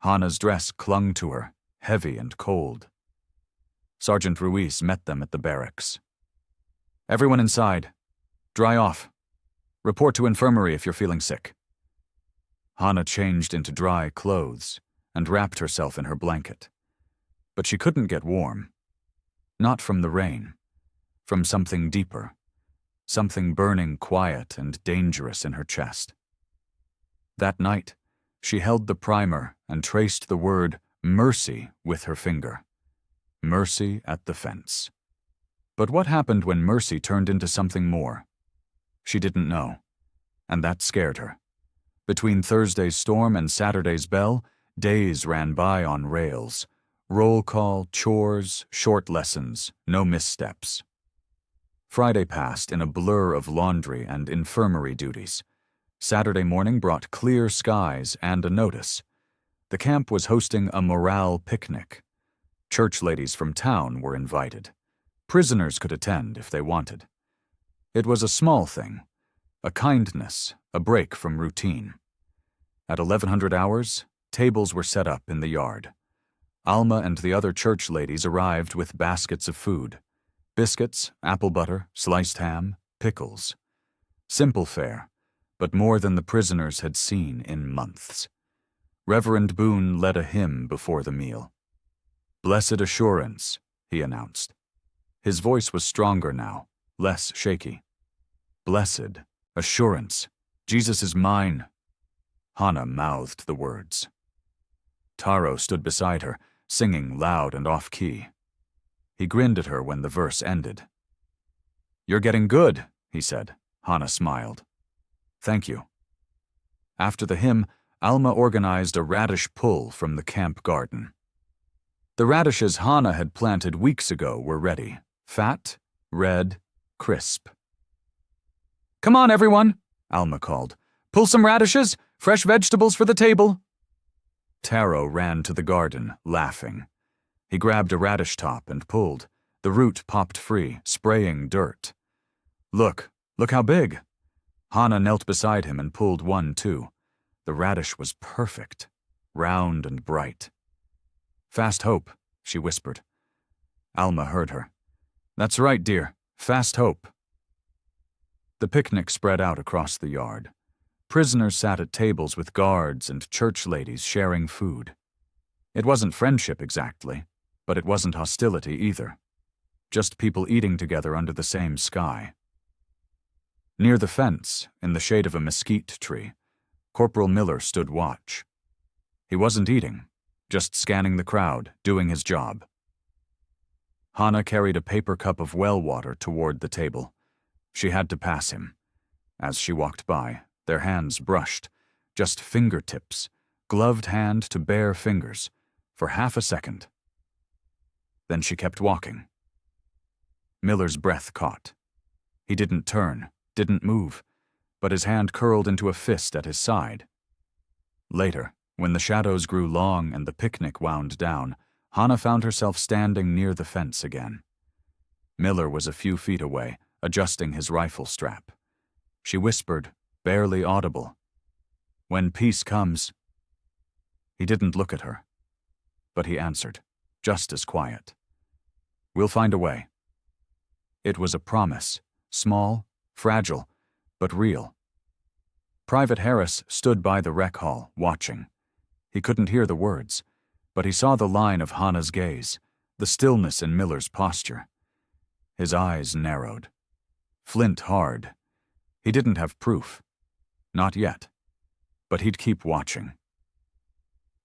Hannah's dress clung to her, heavy and cold. Sergeant Ruiz met them at the barracks. Everyone inside. Dry off. Report to infirmary if you're feeling sick. Hannah changed into dry clothes and wrapped herself in her blanket. But she couldn't get warm. Not from the rain. From something deeper. Something burning quiet and dangerous in her chest. That night, she held the primer and traced the word mercy with her finger. Mercy at the fence. But what happened when mercy turned into something more? She didn't know, and that scared her. Between Thursday's storm and Saturday's bell, days ran by on rails. Roll call, chores, short lessons, no missteps. Friday passed in a blur of laundry and infirmary duties. Saturday morning brought clear skies and a notice. The camp was hosting a morale picnic. Church ladies from town were invited. Prisoners could attend if they wanted. It was a small thing, a kindness, a break from routine. At 1100 hours, tables were set up in the yard. Alma and the other church ladies arrived with baskets of food. Biscuits, apple butter, sliced ham, pickles. Simple fare, but more than the prisoners had seen in months. Reverend Boone led a hymn before the meal. "Blessed assurance," he announced. His voice was stronger now, less shaky. "Blessed assurance. Jesus is mine." Hannah mouthed the words. Taro stood beside her, singing loud and off-key. He grinned at her when the verse ended. "You're getting good," he said. Hannah smiled. "Thank you." After the hymn, Alma organized a radish pull from the camp garden. The radishes Hannah had planted weeks ago were ready, fat, red, crisp. "Come on, everyone," Alma called. "Pull some radishes, fresh vegetables for the table." Taro ran to the garden, laughing. He grabbed a radish top and pulled. The root popped free, spraying dirt. Look how big." Hannah knelt beside him and pulled one, too. The radish was perfect, round and bright. "Fast hope," she whispered. Alma heard her. "That's right, dear. Fast hope." The picnic spread out across the yard. Prisoners sat at tables with guards and church ladies sharing food. It wasn't friendship exactly, but it wasn't hostility either. Just people eating together under the same sky. Near the fence, in the shade of a mesquite tree, Corporal Miller stood watch. He wasn't eating, just scanning the crowd, doing his job. Hannah carried a paper cup of well water toward the table. She had to pass him. As she walked by, their hands brushed, just fingertips, gloved hand to bare fingers, for half a second. Then she kept walking. Miller's breath caught. He didn't turn, didn't move, but his hand curled into a fist at his side. Later, when the shadows grew long and the picnic wound down, Hannah found herself standing near the fence again. Miller was a few feet away, adjusting his rifle strap. She whispered, barely audible, "When peace comes." He didn't look at her, but he answered, just as quiet, "We'll find a way." It was a promise, small, fragile, but real. Private Harris stood by the rec hall, watching. He couldn't hear the words, but he saw the line of Hannah's gaze, the stillness in Miller's posture. His eyes narrowed. Flint hard. He didn't have proof. Not yet. But he'd keep watching.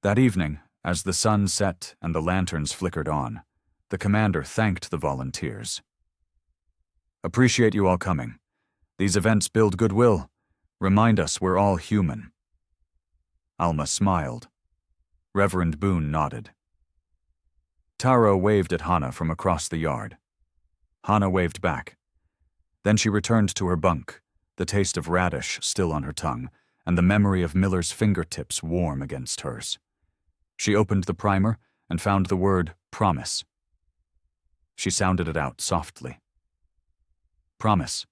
That evening, as the sun set and the lanterns flickered on, the commander thanked the volunteers. "Appreciate you all coming. These events build goodwill, remind us we're all human." Alma smiled. Reverend Boone nodded. Taro waved at Hannah from across the yard. Hannah waved back. Then she returned to her bunk, the taste of radish still on her tongue, and the memory of Miller's fingertips warm against hers. She opened the primer and found the word promise. She sounded it out softly. Promise.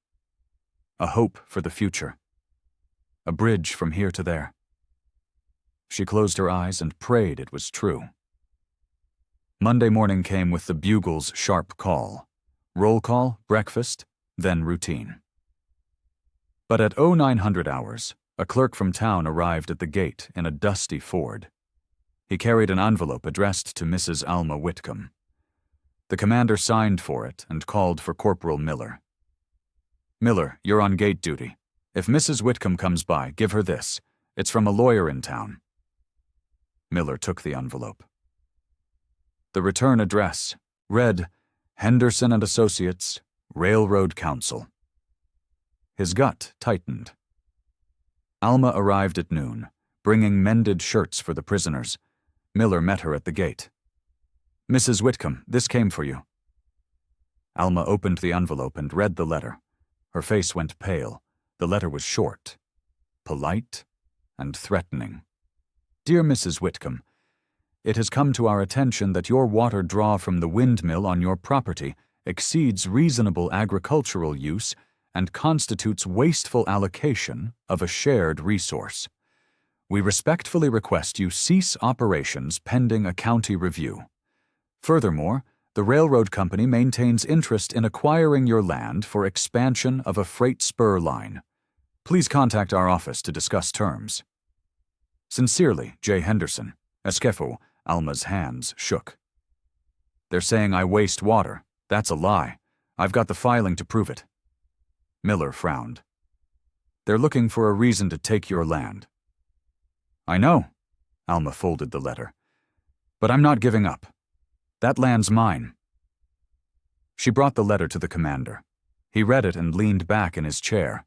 A hope for the future. A bridge from here to there. She closed her eyes and prayed it was true. Monday morning came with the bugle's sharp call. Roll call, breakfast, then routine. But at 0900 hours, a clerk from town arrived at the gate in a dusty Ford. He carried an envelope addressed to Mrs. Alma Whitcomb. The commander signed for it and called for Corporal Miller. "Miller, you're on gate duty. If Mrs. Whitcomb comes by, give her this. It's from a lawyer in town." Miller took the envelope. The return address read, Henderson and Associates, Railroad Council. His gut tightened. Alma arrived at noon, bringing mended shirts for the prisoners. Miller met her at the gate. "Mrs. Whitcomb, this came for you." Alma opened the envelope and read the letter. Her face went pale. The letter was short, polite, and threatening. "Dear Mrs. Whitcomb, it has come to our attention that your water draw from the windmill on your property exceeds reasonable agricultural use and constitutes wasteful allocation of a shared resource. We respectfully request you cease operations pending a county review. Furthermore, the railroad company maintains interest in acquiring your land for expansion of a freight spur line. Please contact our office to discuss terms. Sincerely, J. Henderson. Esquefo." Alma's hands shook. "They're saying I waste water. That's a lie. I've got the filing to prove it." Miller frowned. "They're looking for a reason to take your land." "I know." Alma folded the letter. "But I'm not giving up. That land's mine." She brought the letter to the commander. He read it and leaned back in his chair.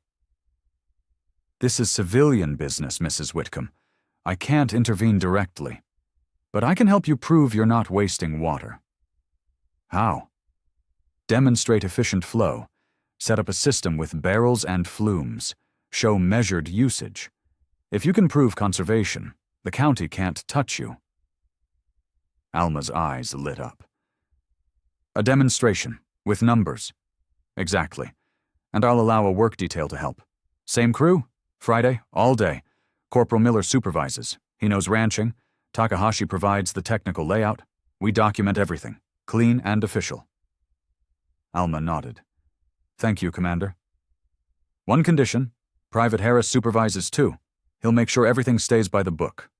"This is civilian business, Mrs. Whitcomb. I can't intervene directly. But I can help you prove you're not wasting water." "How?" "Demonstrate efficient flow. Set up a system with barrels and flumes. Show measured usage. If you can prove conservation, the county can't touch you." Alma's eyes lit up. "A demonstration, with numbers." "Exactly. And I'll allow a work detail to help. Same crew? Friday, all day. Corporal Miller supervises. He knows ranching. Takahashi provides the technical layout. We document everything, clean and official." Alma nodded. "Thank you, Commander." "One condition. Private Harris supervises too. He'll make sure everything stays by the book."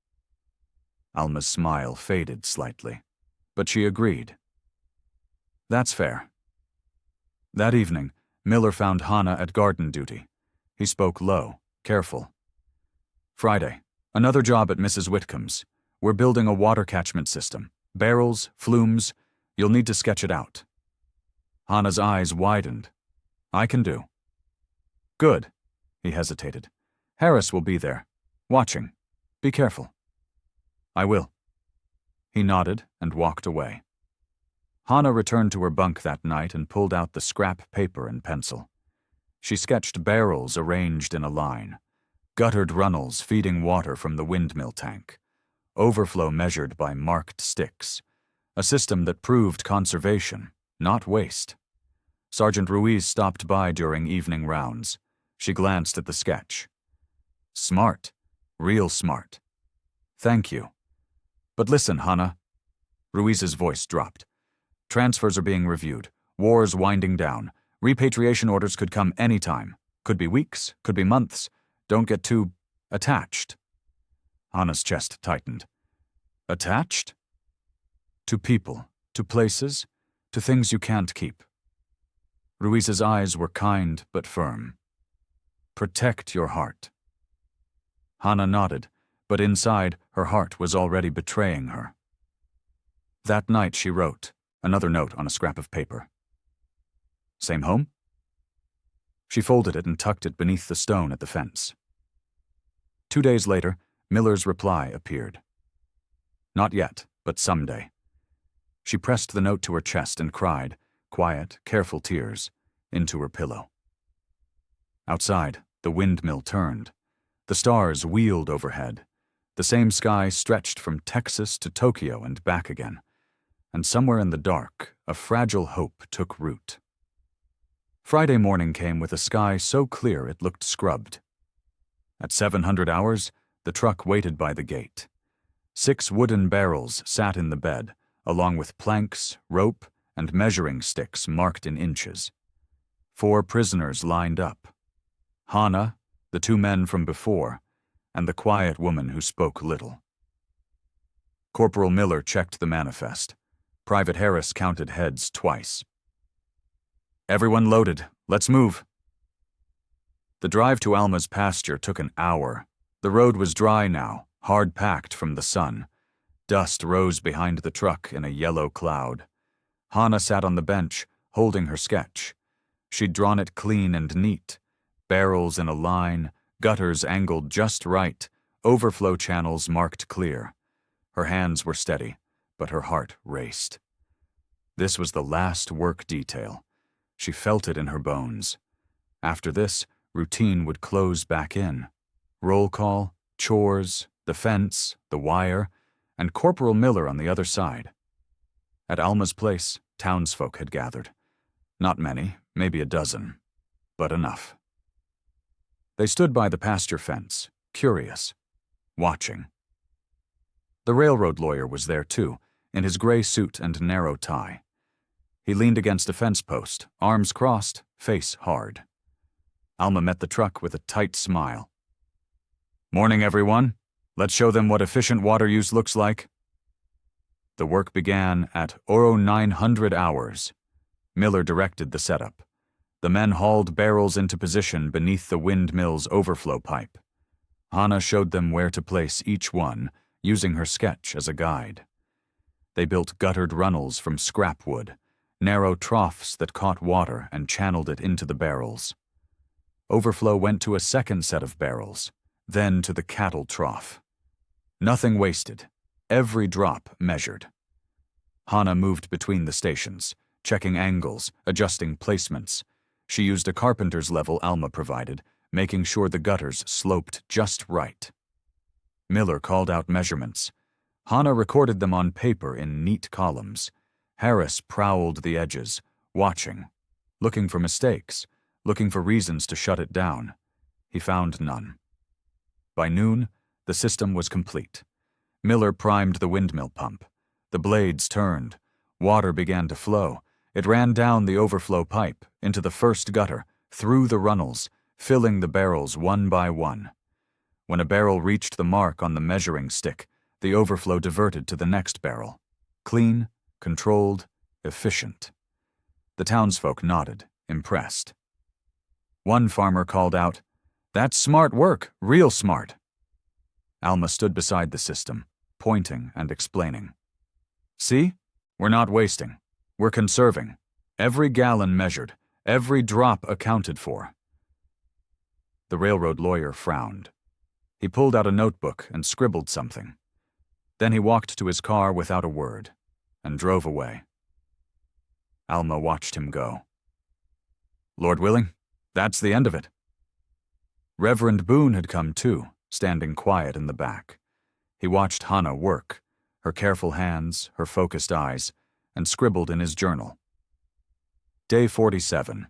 Alma's smile faded slightly, but she agreed. "That's fair." That evening, Miller found Hannah at garden duty. He spoke low, careful. "Friday, another job at Mrs. Whitcomb's. We're building a water catchment system. Barrels, flumes. You'll need to sketch it out." Hannah's eyes widened. "I can do." "Good." He hesitated. "Harris will be there. Watching. Be careful." "I will." He nodded and walked away. Hannah returned to her bunk that night and pulled out the scrap paper and pencil. She sketched barrels arranged in a line, guttered runnels feeding water from the windmill tank, overflow measured by marked sticks, a system that proved conservation, not waste. Sergeant Ruiz stopped by during evening rounds. She glanced at the sketch. "Smart. Real smart. Thank you. But listen, Hannah." Ruiz's voice dropped. "Transfers are being reviewed. War's winding down. Repatriation orders could come any time. Could be weeks, could be months. Don't get too attached. Hana's chest tightened. Attached? To people, to places, to things you can't keep. Ruiz's eyes were kind but firm. Protect your heart. Hana nodded, but inside, her heart was already betraying her. That night she wrote, another note on a scrap of paper. Same home? She folded it and tucked it beneath the stone at the fence. 2 days later, Miller's reply appeared. Not yet, but someday. She pressed the note to her chest and cried, quiet, careful tears, into her pillow. Outside, the windmill turned. The stars wheeled overhead. The same sky stretched from Texas to Tokyo and back again. And somewhere in the dark, a fragile hope took root. Friday morning came with a sky so clear it looked scrubbed. At 700 hours, the truck waited by the gate. 6 wooden barrels sat in the bed, along with planks, rope, and measuring sticks marked in inches. 4 prisoners lined up. Hana, the 2 men from before, and the quiet woman who spoke little. Corporal Miller checked the manifest. Private Harris counted heads twice. Everyone loaded. Let's move. The drive to Alma's pasture took an hour. The road was dry now, hard-packed from the sun. Dust rose behind the truck in a yellow cloud. Hana sat on the bench, holding her sketch. She'd drawn it clean and neat. Barrels in a line, gutters angled just right, overflow channels marked clear. Her hands were steady, but her heart raced. This was the last work detail. She felt it in her bones. After this, routine would close back in. Roll call, chores, the fence, the wire, and Corporal Miller on the other side. At Alma's place, townsfolk had gathered. Not many, maybe a dozen, but enough. They stood by the pasture fence, curious, watching. The railroad lawyer was there too, in his gray suit and narrow tie. He leaned against a fence post, arms crossed, face hard. Alma met the truck with a tight smile. Morning, everyone. Let's show them what efficient water use looks like. The work began at 900 hours. Miller directed the setup. The men hauled barrels into position beneath the windmill's overflow pipe. Hana showed them where to place each one, using her sketch as a guide. They built guttered runnels from scrap wood, narrow troughs that caught water and channeled it into the barrels. Overflow went to a second set of barrels, then to the cattle trough. Nothing wasted, every drop measured. Hana moved between the stations, checking angles, adjusting placements. She used a carpenter's level Alma provided, making sure the gutters sloped just right. Miller called out measurements. Hana recorded them on paper in neat columns. Harris prowled the edges, watching, looking for mistakes, looking for reasons to shut it down. He found none. By noon, the system was complete. Miller primed the windmill pump. The blades turned. Water began to flow. It ran down the overflow pipe, into the first gutter, through the runnels, filling the barrels one by one. When a barrel reached the mark on the measuring stick, the overflow diverted to the next barrel. Clean, controlled, efficient. The townsfolk nodded, impressed. One farmer called out, "That's smart work, real smart." Alma stood beside the system, pointing and explaining. "See? We're not wasting. We're conserving. Every gallon measured, every drop accounted for." The railroad lawyer frowned. He pulled out a notebook and scribbled something. Then he walked to his car without a word and drove away. Alma watched him go. "Lord willing, that's the end of it." Reverend Boone had come too, standing quiet in the back. He watched Hana work, her careful hands, her focused eyes, and scribbled in his journal. Day 47.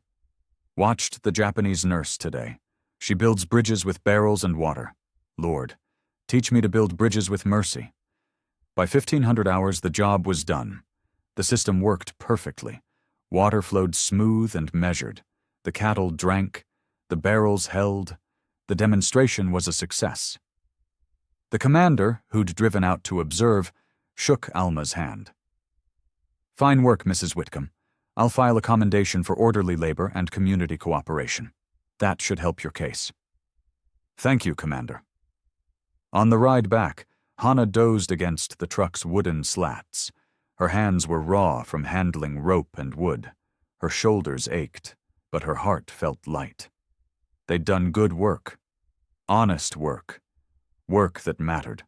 Watched the Japanese nurse today. She builds bridges with barrels and water. Lord, teach me to build bridges with mercy. By 1500 hours, the job was done. The system worked perfectly. Water flowed smooth and measured. The cattle drank. The barrels held. The demonstration was a success. The commander, who'd driven out to observe, shook Alma's hand. "Fine work, Mrs. Whitcomb. I'll file a commendation for orderly labor and community cooperation. That should help your case." "Thank you, Commander." On the ride back, Hannah dozed against the truck's wooden slats. Her hands were raw from handling rope and wood. Her shoulders ached, but her heart felt light. They'd done good work. Honest work. Work that mattered.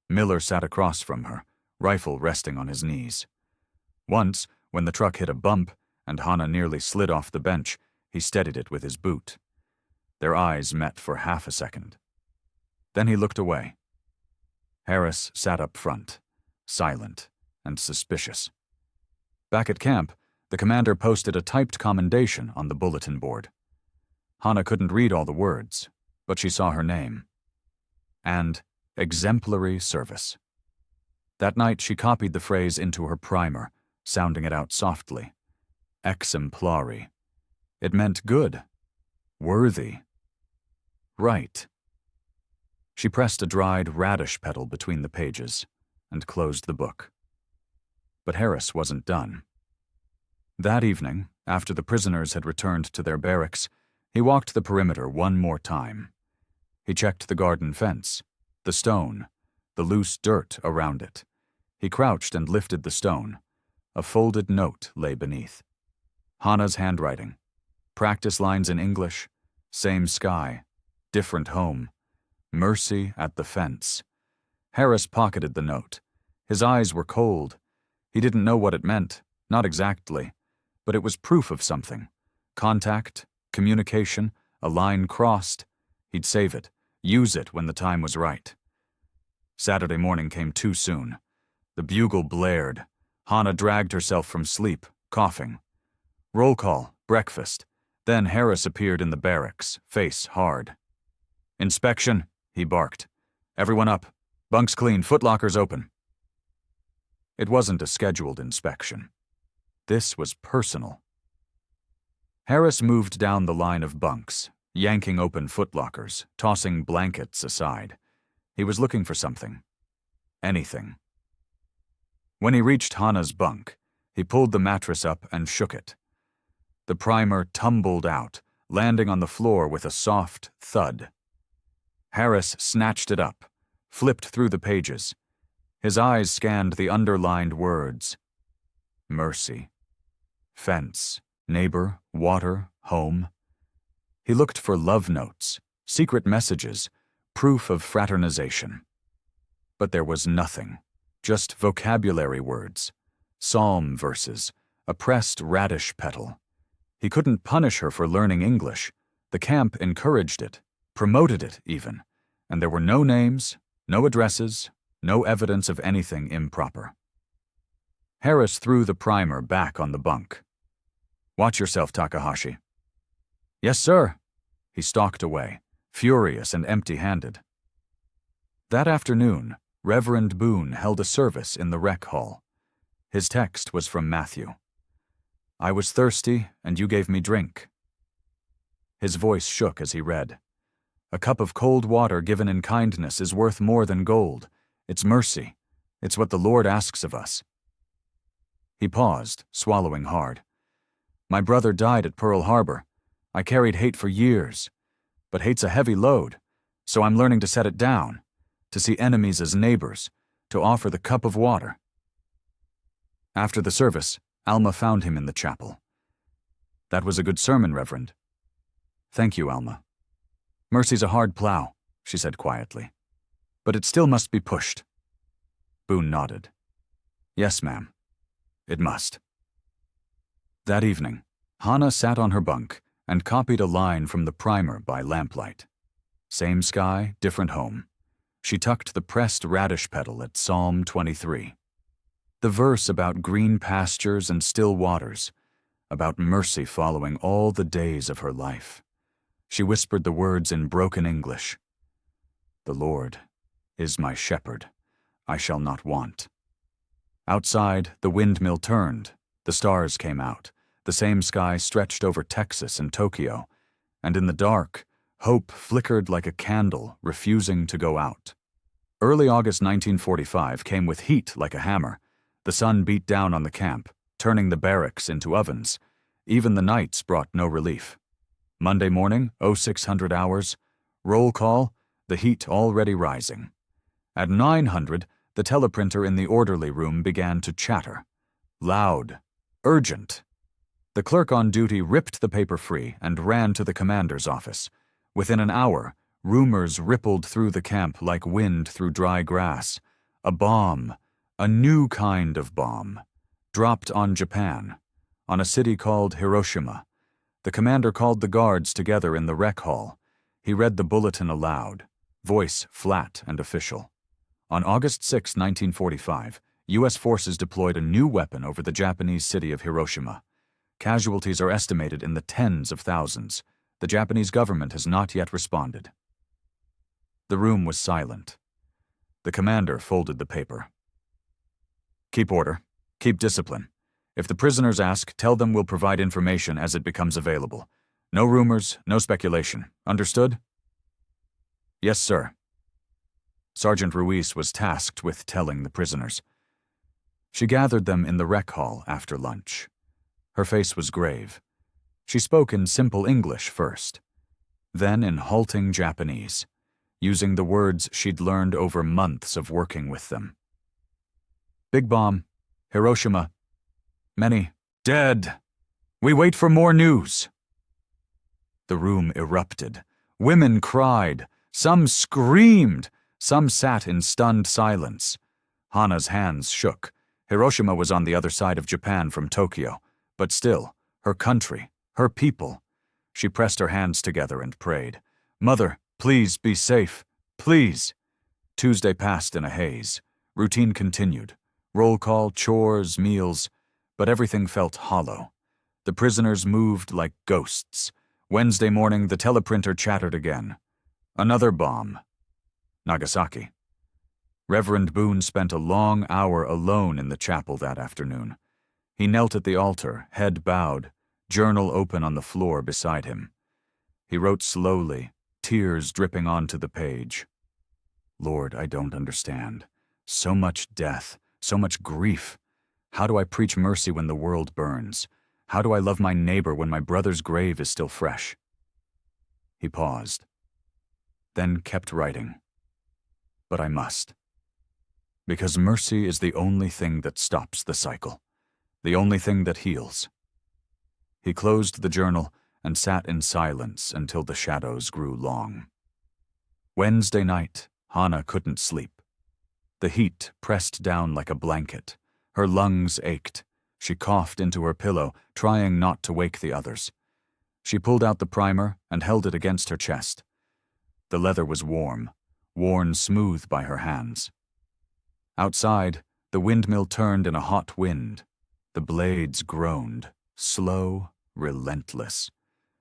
Miller sat across from her, rifle resting on his knees. Once, when the truck hit a bump and Hannah nearly slid off the bench, he steadied it with his boot. Their eyes met for half a second. Then he looked away. Harris sat up front, silent and suspicious. Back at camp, the commander posted a typed commendation on the bulletin board. Hannah couldn't read all the words, but she saw her name. And exemplary service. That night she copied the phrase into her primer, sounding it out softly. Exemplary. It meant good. Worthy. Right. She pressed a dried radish petal between the pages and closed the book. But Harris wasn't done. That evening, after the prisoners had returned to their barracks, he walked the perimeter one more time. He checked the garden fence, the stone, the loose dirt around it. He crouched and lifted the stone. A folded note lay beneath. Hannah's handwriting. Practice lines in English. Same sky. Different home. Mercy at the fence. Harris pocketed the note. His eyes were cold. He didn't know what it meant, not exactly, but it was proof of something. Contact, communication, a line crossed. He'd save it, use it when the time was right. Saturday morning came too soon. The bugle blared. Hannah dragged herself from sleep, coughing. Roll call, breakfast. Then Harris appeared in the barracks, face hard. "Inspection," he barked. "Everyone up. Bunks clean, footlockers open." It wasn't a scheduled inspection. This was personal. Harris moved down the line of bunks, yanking open footlockers, tossing blankets aside. He was looking for something. Anything. When he reached Hannah's bunk, he pulled the mattress up and shook it. The primer tumbled out, landing on the floor with a soft thud. Harris snatched it up, flipped through the pages. His eyes scanned the underlined words. Mercy. Fence. Neighbor. Water. Home. He looked for love notes, secret messages, proof of fraternization. But there was nothing. Just vocabulary words. Psalm verses. A pressed radish petal. He couldn't punish her for learning English. The camp encouraged it, promoted it even, and there were no names, no addresses, no evidence of anything improper. Harris threw the primer back on the bunk. "Watch yourself, Takahashi." "Yes, sir." He stalked away, furious and empty-handed. That afternoon, Reverend Boone held a service in the rec hall. His text was from Matthew. "I was thirsty, and you gave me drink." His voice shook as he read. "A cup of cold water given in kindness is worth more than gold. It's mercy. It's what the Lord asks of us." He paused, swallowing hard. "My brother died at Pearl Harbor. I carried hate for years. But hate's a heavy load, so I'm learning to set it down, to see enemies as neighbors, to offer the cup of water." After the service, Alma found him in the chapel. "That was a good sermon, Reverend." "Thank you, Alma." "Mercy's a hard plow," she said quietly. "But it still must be pushed." Boone nodded. "Yes, ma'am. It must." That evening, Hannah sat on her bunk and copied a line from the primer by lamplight. Same sky, different home. She tucked the pressed radish petal at Psalm 23. The verse about green pastures and still waters, about mercy following all the days of her life. She whispered the words in broken English. "The Lord is my shepherd, I shall not want." Outside, the windmill turned, The stars came out. The same sky stretched over Texas and Tokyo. And in the dark, hope flickered like a candle, refusing to go out. Early August 1945 came with heat like a hammer. The sun beat down on the camp, turning the barracks into ovens. Even the nights brought no relief. Monday morning, 0600 hours. Roll call, the heat already rising. At 900, the teleprinter in the orderly room began to chatter. Loud. Urgent. The clerk on duty ripped the paper free and ran to the commander's office. Within an hour, rumors rippled through the camp like wind through dry grass. A bomb, a new kind of bomb, dropped on Japan, on a city called Hiroshima. The commander called the guards together in the rec hall. He read the bulletin aloud, voice flat and official. On August 6, 1945, U.S. forces deployed a new weapon over the Japanese city of Hiroshima. Casualties are estimated in the tens of thousands. The Japanese government has not yet responded. The room was silent. The commander folded the paper. Keep order. Keep discipline. If the prisoners ask, tell them we'll provide information as it becomes available. No rumors, no speculation. Understood? Yes, sir. Sergeant Ruiz was tasked with telling the prisoners. She gathered them in the rec hall after lunch. Her face was grave. She spoke in simple English first, then in halting Japanese, using the words she'd learned over months of working with them. Big bomb, Hiroshima, many dead. We wait for more news. The room erupted. Women cried. Some screamed. Some sat in stunned silence. Hana's hands shook. Hiroshima was on the other side of Japan from Tokyo, but still, her country, her people. She pressed her hands together and prayed. Mother, please be safe. Please. Tuesday passed in a haze. Routine continued. Roll call, chores, meals, but everything felt hollow. The prisoners moved like ghosts. Wednesday morning, the teleprinter chattered again. Another bomb. Nagasaki. Reverend Boone spent a long hour alone in the chapel that afternoon. He knelt at the altar, head bowed, journal open on the floor beside him. He wrote slowly, tears dripping onto the page. Lord, I don't understand. So much death, so much grief. How do I preach mercy when the world burns? How do I love my neighbor when my brother's grave is still fresh? He paused, then kept writing. But I must. Because mercy is the only thing that stops the cycle, the only thing that heals. He closed the journal and sat in silence until the shadows grew long. Wednesday night, Hana couldn't sleep. The heat pressed down like a blanket. Her lungs ached. She coughed into her pillow, trying not to wake the others. She pulled out the primer and held it against her chest. The leather was warm, worn smooth by her hands. Outside, the windmill turned in a hot wind. The blades groaned, slow, relentless.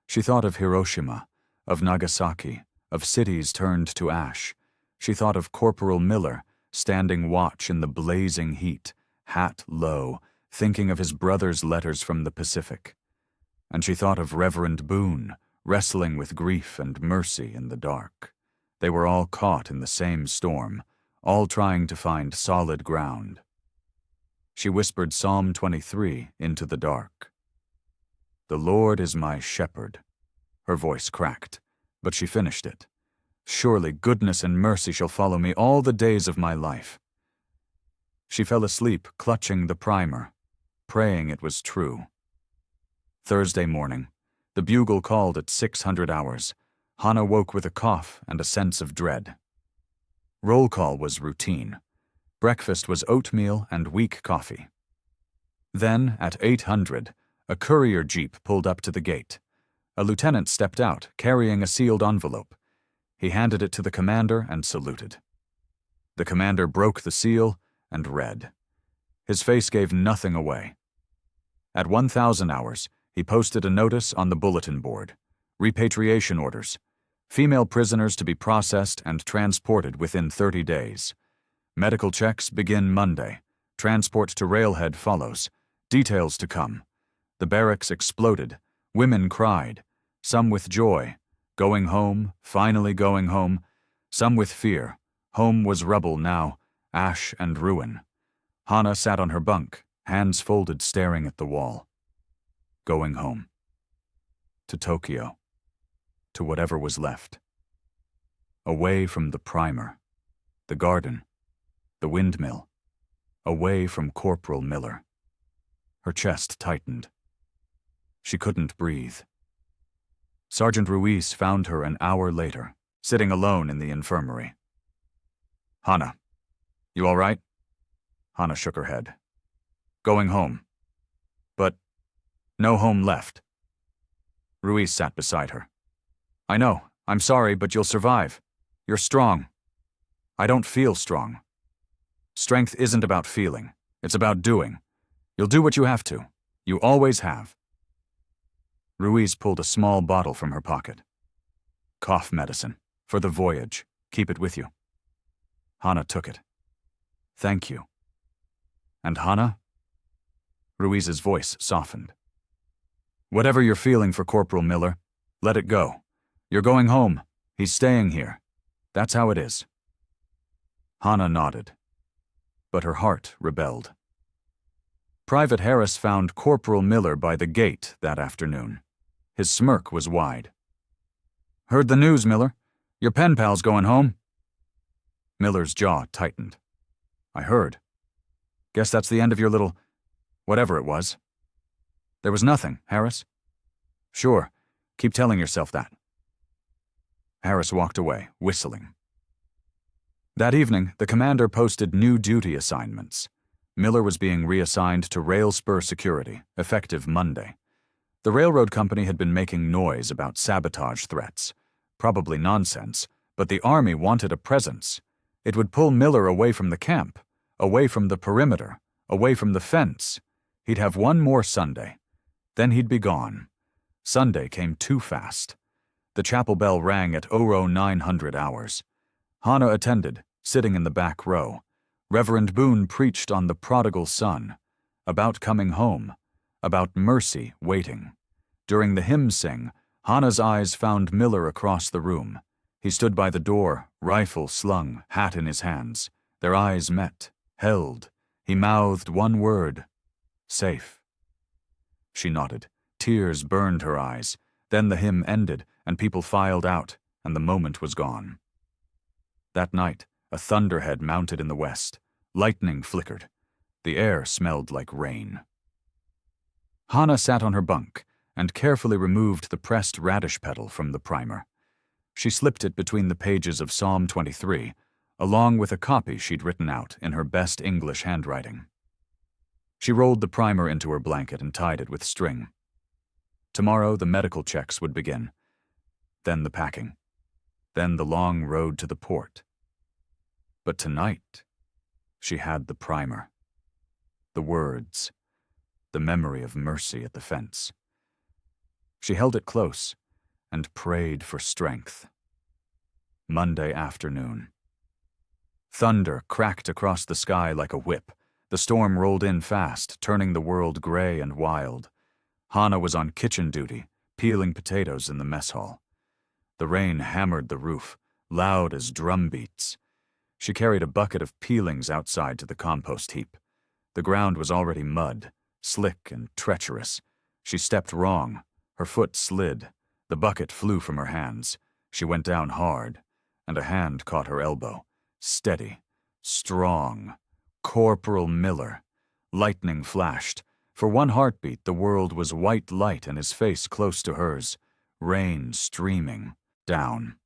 She thought of Hiroshima, of Nagasaki, of cities turned to ash. She thought of Corporal Miller, standing watch in the blazing heat, hat low, thinking of his brother's letters from the Pacific. And she thought of Reverend Boone, wrestling with grief and mercy in the dark. They were all caught in the same storm, all trying to find solid ground. She whispered Psalm 23 into the dark. The Lord is my shepherd. Her voice cracked, but she finished it. Surely goodness and mercy shall follow me all the days of my life. She fell asleep, clutching the primer, praying it was true. Thursday morning, the bugle called at 600 hours. Hana woke with a cough and a sense of dread. Roll call was routine. Breakfast was oatmeal and weak coffee. Then, at 800, a courier jeep pulled up to the gate. A lieutenant stepped out, carrying a sealed envelope. He handed it to the commander and saluted. The commander broke the seal and read. His face gave nothing away. At 1000 hours, he posted a notice on the bulletin board. Repatriation orders. Female prisoners to be processed and transported within 30 days. Medical checks begin Monday. Transport to Railhead follows. Details to come. The barracks exploded. Women cried, some with joy, going home, finally going home, some with fear. Home was rubble now, ash and ruin. Hana sat on her bunk, hands folded, staring at the wall. Going home. To Tokyo. To whatever was left. Away from the primer, the garden, the windmill. Away from Corporal Miller. Her chest tightened. She couldn't breathe. Sergeant Ruiz found her an hour later, sitting alone in the infirmary. Hana, you all right? Hana shook her head. Going home. But no home left. Ruiz sat beside her. I know, I'm sorry, but you'll survive. You're strong. I don't feel strong. Strength isn't about feeling, it's about doing. You'll do what you have to. You always have. Ruiz pulled a small bottle from her pocket. Cough medicine. For the voyage. Keep it with you. Hana took it. Thank you. And Hana? Ruiz's voice softened. Whatever you're feeling for Corporal Miller, let it go. You're going home. He's staying here. That's how it is. Hana nodded. But her heart rebelled. Private Harris found Corporal Miller by the gate that afternoon. His smirk was wide. Heard the news, Miller. Your pen pal's going home. Miller's jaw tightened. I heard. Guess that's the end of your little... whatever it was. There was nothing, Harris. Sure. Keep telling yourself that. Harris walked away, whistling. That evening, the commander posted new duty assignments. Miller was being reassigned to rail spur security, effective Monday. The railroad company had been making noise about sabotage threats. Probably nonsense, but the Army wanted a presence. It would pull Miller away from the camp, away from the perimeter, away from the fence. He'd have one more Sunday. Then he'd be gone. Sunday came too fast. The chapel bell rang at 0900 hours. Hana attended, sitting in the back row. Reverend Boone preached on the prodigal son, about coming home, about mercy waiting. During the hymn sing, Hana's eyes found Miller across the room. He stood by the door, rifle slung, hat in his hands. Their eyes met, held. He mouthed one word, safe. She nodded. Tears burned her eyes. Then the hymn ended, and people filed out, and the moment was gone. That night, a thunderhead mounted in the west. Lightning flickered. The air smelled like rain. Hana sat on her bunk and carefully removed the pressed radish petal from the primer. She slipped it between the pages of Psalm 23, along with a copy she'd written out in her best English handwriting. She rolled the primer into her blanket and tied it with string. Tomorrow the medical checks would begin. Then the packing. Then the long road to the port. But tonight, she had the primer. The words. The memory of mercy at the fence. She held it close and prayed for strength. Monday afternoon. Thunder cracked across the sky like a whip. The storm rolled in fast, turning the world gray and wild. Hana was on kitchen duty, peeling potatoes in the mess hall. The rain hammered the roof, loud as drum beats. She carried a bucket of peelings outside to the compost heap. The ground was already mud, slick and treacherous. She stepped wrong. Her foot slid. The bucket flew from her hands. She went down hard, and a hand caught her elbow. Steady, strong. Corporal Miller. Lightning flashed. For one heartbeat, the world was white light and his face close to hers. Rain streaming down.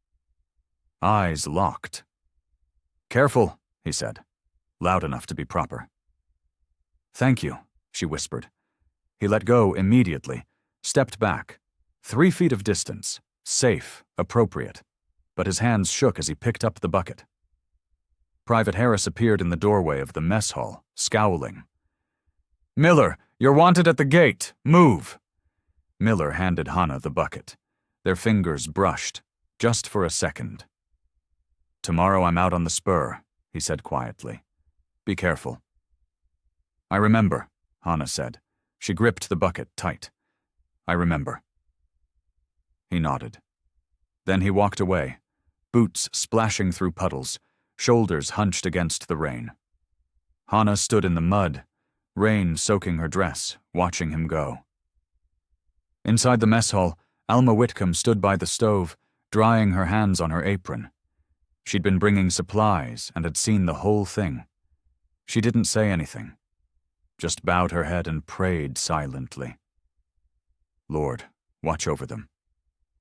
Eyes locked. Careful, he said, loud enough to be proper. Thank you, she whispered. He let go immediately, stepped back. 3 feet of distance, safe, appropriate. But his hands shook as he picked up the bucket. Private Harris appeared in the doorway of the mess hall, scowling. Miller, you're wanted at the gate. Move. Miller handed Hana the bucket. Their fingers brushed, just for a second. Tomorrow I'm out on the spur, he said quietly. Be careful. I remember, Hana said. She gripped the bucket tight. I remember. He nodded. Then he walked away, boots splashing through puddles, shoulders hunched against the rain. Hannah stood in the mud, rain soaking her dress, watching him go. Inside the mess hall, Alma Whitcomb stood by the stove, drying her hands on her apron. She'd been bringing supplies and had seen the whole thing. She didn't say anything, just bowed her head and prayed silently. Lord, watch over them,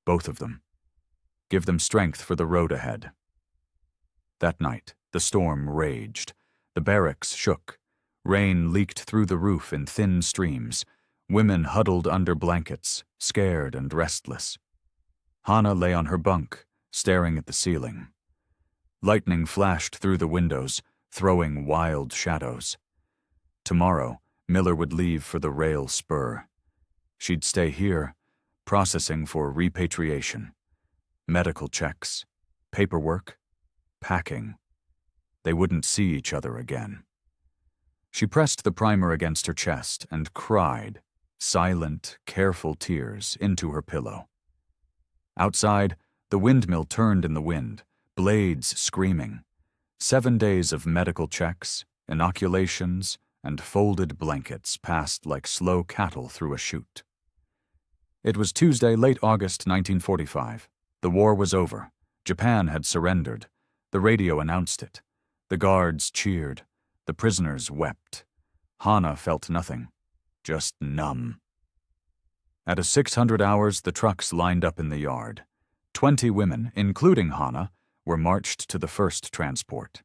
both of them. Give them strength for the road ahead. That night, the storm raged. The barracks shook. Rain leaked through the roof in thin streams. Women huddled under blankets, scared and restless. Hannah lay on her bunk, staring at the ceiling. Lightning flashed through the windows, throwing wild shadows. Tomorrow, Miller would leave for the rail spur. She'd stay here, processing for repatriation. Medical checks, paperwork, packing. They wouldn't see each other again. She pressed the primer against her chest and cried, silent, careful tears, into her pillow. Outside, the windmill turned in the wind, blades screaming. 7 days of medical checks, inoculations, and folded blankets passed like slow cattle through a chute. It was Tuesday, late August 1945. The war was over. Japan had surrendered. The radio announced it. The guards cheered. The prisoners wept. Hannah felt nothing, just numb. At a 600 hours, the trucks lined up in the yard. 20 women, including Hannah, were marched to the first transport.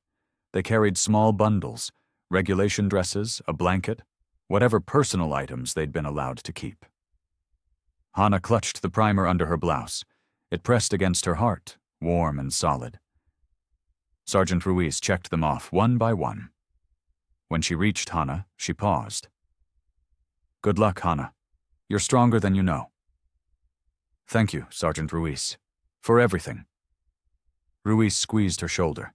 They carried small bundles, regulation dresses, a blanket, whatever personal items they'd been allowed to keep. Hannah clutched the primer under her blouse. It pressed against her heart, warm and solid. Sergeant Ruiz checked them off one by one. When she reached Hannah, she paused. Good luck, Hannah. You're stronger than you know. Thank you, Sergeant Ruiz, for everything. Ruiz squeezed her shoulder.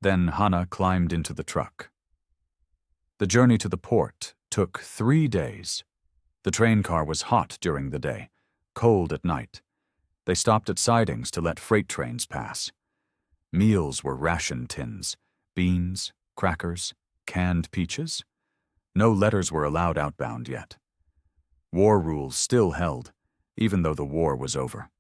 Then Hannah climbed into the truck. The journey to the port took 3 days. The train car was hot during the day, cold at night. They stopped at sidings to let freight trains pass. Meals were ration tins, beans, crackers, canned peaches. No letters were allowed outbound yet. War rules still held, even though the war was over.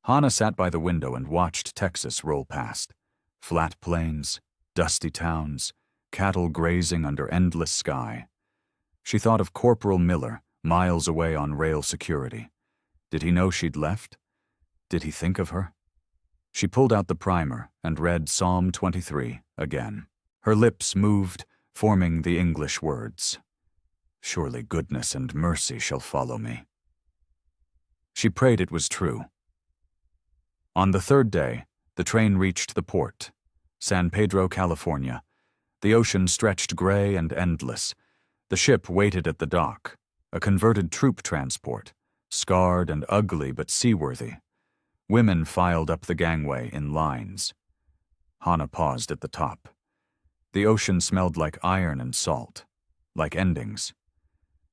Hannah sat by the window and watched Texas roll past. Flat plains, dusty towns, cattle grazing under endless sky. She thought of Corporal Miller, miles away on rail security. Did he know she'd left? Did he think of her? She pulled out the primer and read Psalm 23 again. Her lips moved, forming the English words. Surely goodness and mercy shall follow me. She prayed it was true. On the 3rd day, the train reached the port, San Pedro, California. The ocean stretched gray and endless. The ship waited at the dock, a converted troop transport, scarred and ugly but seaworthy. Women filed up the gangway in lines. Hannah paused at the top. The ocean smelled like iron and salt, like endings.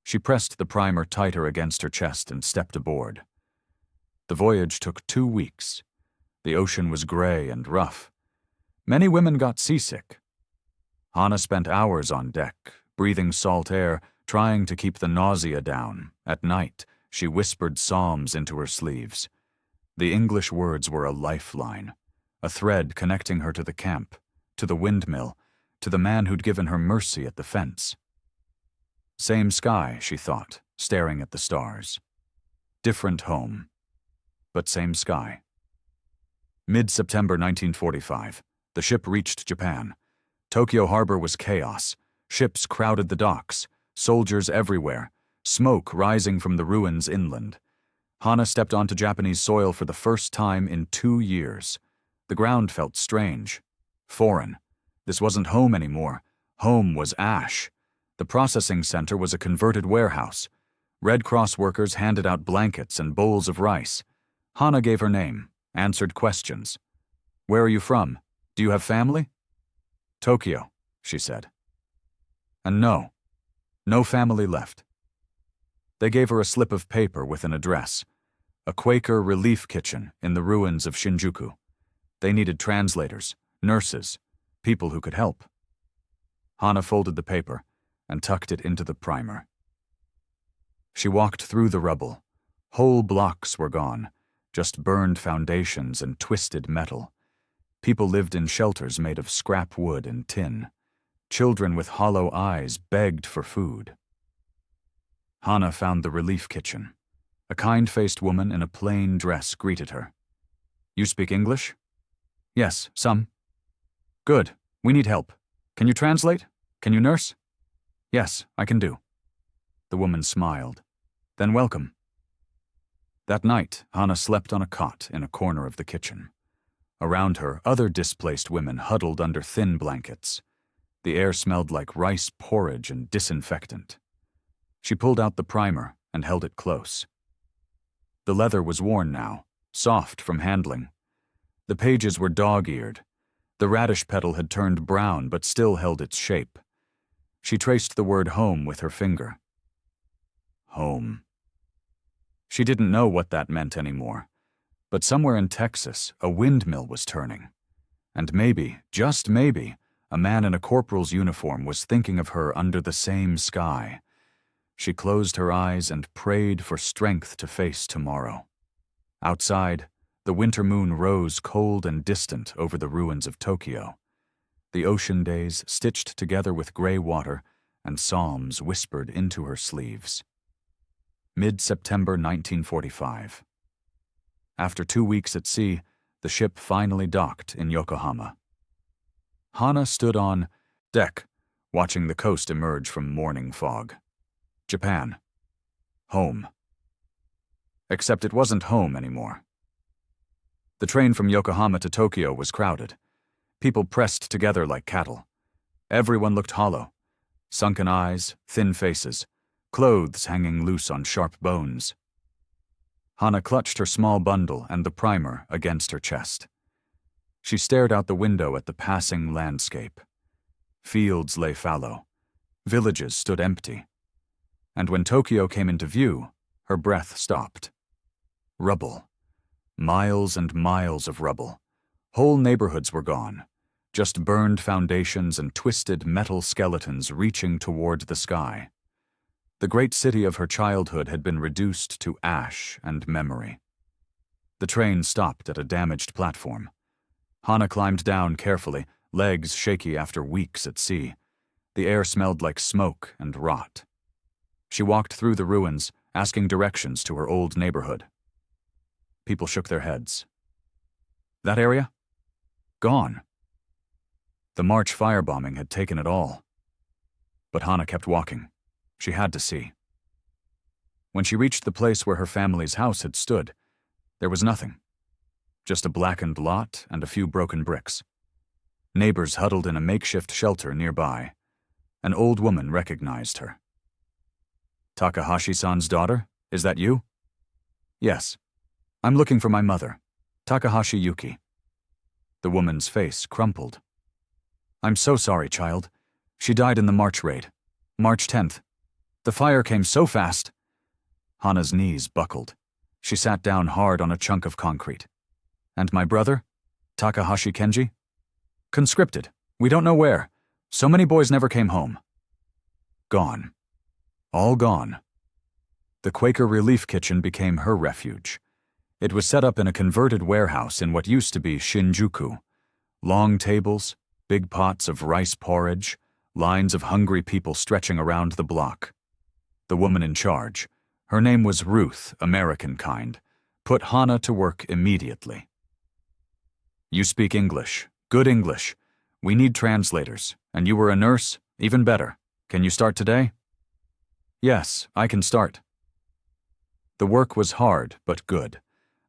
She pressed the primer tighter against her chest and stepped aboard. The voyage took 2 weeks. The ocean was gray and rough. Many women got seasick. Hannah spent hours on deck, breathing salt air, trying to keep the nausea down. At night, she whispered psalms into her sleeves. The English words were a lifeline, a thread connecting her to the camp, to the windmill, to the man who'd given her mercy at the fence. Same sky, she thought, staring at the stars. Different home, but same sky. Mid-September 1945, the ship reached Japan. Tokyo Harbor was chaos. Ships crowded the docks, soldiers everywhere, smoke rising from the ruins inland. Hannah stepped onto Japanese soil for the first time in 2 years. The ground felt strange, foreign. This wasn't home anymore. Home was ash. The processing center was a converted warehouse. Red Cross workers handed out blankets and bowls of rice. Hannah gave her name, answered questions. Where are you from? Do you have family? Tokyo, she said. And no family left. They gave her a slip of paper with an address, a Quaker relief kitchen in the ruins of Shinjuku. They needed translators, nurses, people who could help. Hana folded the paper and tucked it into the primer. She walked through the rubble. Whole blocks were gone, just burned foundations and twisted metal. People lived in shelters made of scrap wood and tin. Children with hollow eyes begged for food. Hana found the relief kitchen. A kind-faced woman in a plain dress greeted her. "You speak English?" "Yes, some." "Good. We need help. Can you translate? Can you nurse?" "Yes, I can do." The woman smiled. "Then welcome." That night, Hana slept on a cot in a corner of the kitchen. Around her, other displaced women huddled under thin blankets. The air smelled like rice porridge and disinfectant. She pulled out the primer and held it close. The leather was worn now, soft from handling. The pages were dog-eared. The radish petal had turned brown but still held its shape. She traced the word home with her finger. Home. She didn't know what that meant anymore, but somewhere in Texas, a windmill was turning. And maybe, just maybe, a man in a corporal's uniform was thinking of her under the same sky. She closed her eyes and prayed for strength to face tomorrow. Outside, the winter moon rose cold and distant over the ruins of Tokyo. The ocean days stitched together with gray water and psalms whispered into her sleeves. Mid-September 1945. After 2 weeks at sea, the ship finally docked in Yokohama. Hana stood on deck, watching the coast emerge from morning fog. Japan. Home. Except it wasn't home anymore. The train from Yokohama to Tokyo was crowded. People pressed together like cattle. Everyone looked hollow. Sunken eyes, thin faces, clothes hanging loose on sharp bones. Hana clutched her small bundle and the primer against her chest. She stared out the window at the passing landscape. Fields lay fallow. Villages stood empty. And when Tokyo came into view, her breath stopped. Rubble. Miles and miles of rubble. Whole neighborhoods were gone. Just burned foundations and twisted metal skeletons reaching toward the sky. The great city of her childhood had been reduced to ash and memory. The train stopped at a damaged platform. Hana climbed down carefully, legs shaky after weeks at sea. The air smelled like smoke and rot. She walked through the ruins, asking directions to her old neighborhood. People shook their heads. That area? Gone. The March firebombing had taken it all. But Hana kept walking. She had to see. When she reached the place where her family's house had stood, there was nothing. Just a blackened lot and a few broken bricks. Neighbors huddled in a makeshift shelter nearby. An old woman recognized her. "Takahashi-san's daughter? Is that you?" "Yes. I'm looking for my mother, Takahashi Yuki." The woman's face crumpled. "I'm so sorry, child. She died in the March raid. March 10th. The fire came so fast." Hana's knees buckled. She sat down hard on a chunk of concrete. "And my brother? Takahashi Kenji?" "Conscripted. We don't know where. So many boys never came home." Gone. All gone. The Quaker relief kitchen became her refuge. It was set up in a converted warehouse in what used to be Shinjuku. Long tables, big pots of rice porridge, lines of hungry people stretching around the block. The woman in charge, her name was Ruth, American kind, put Hana to work immediately. "You speak English, good English. We need translators, and you were a nurse, even better. Can you start today?" "Yes, I can start." The work was hard, but good.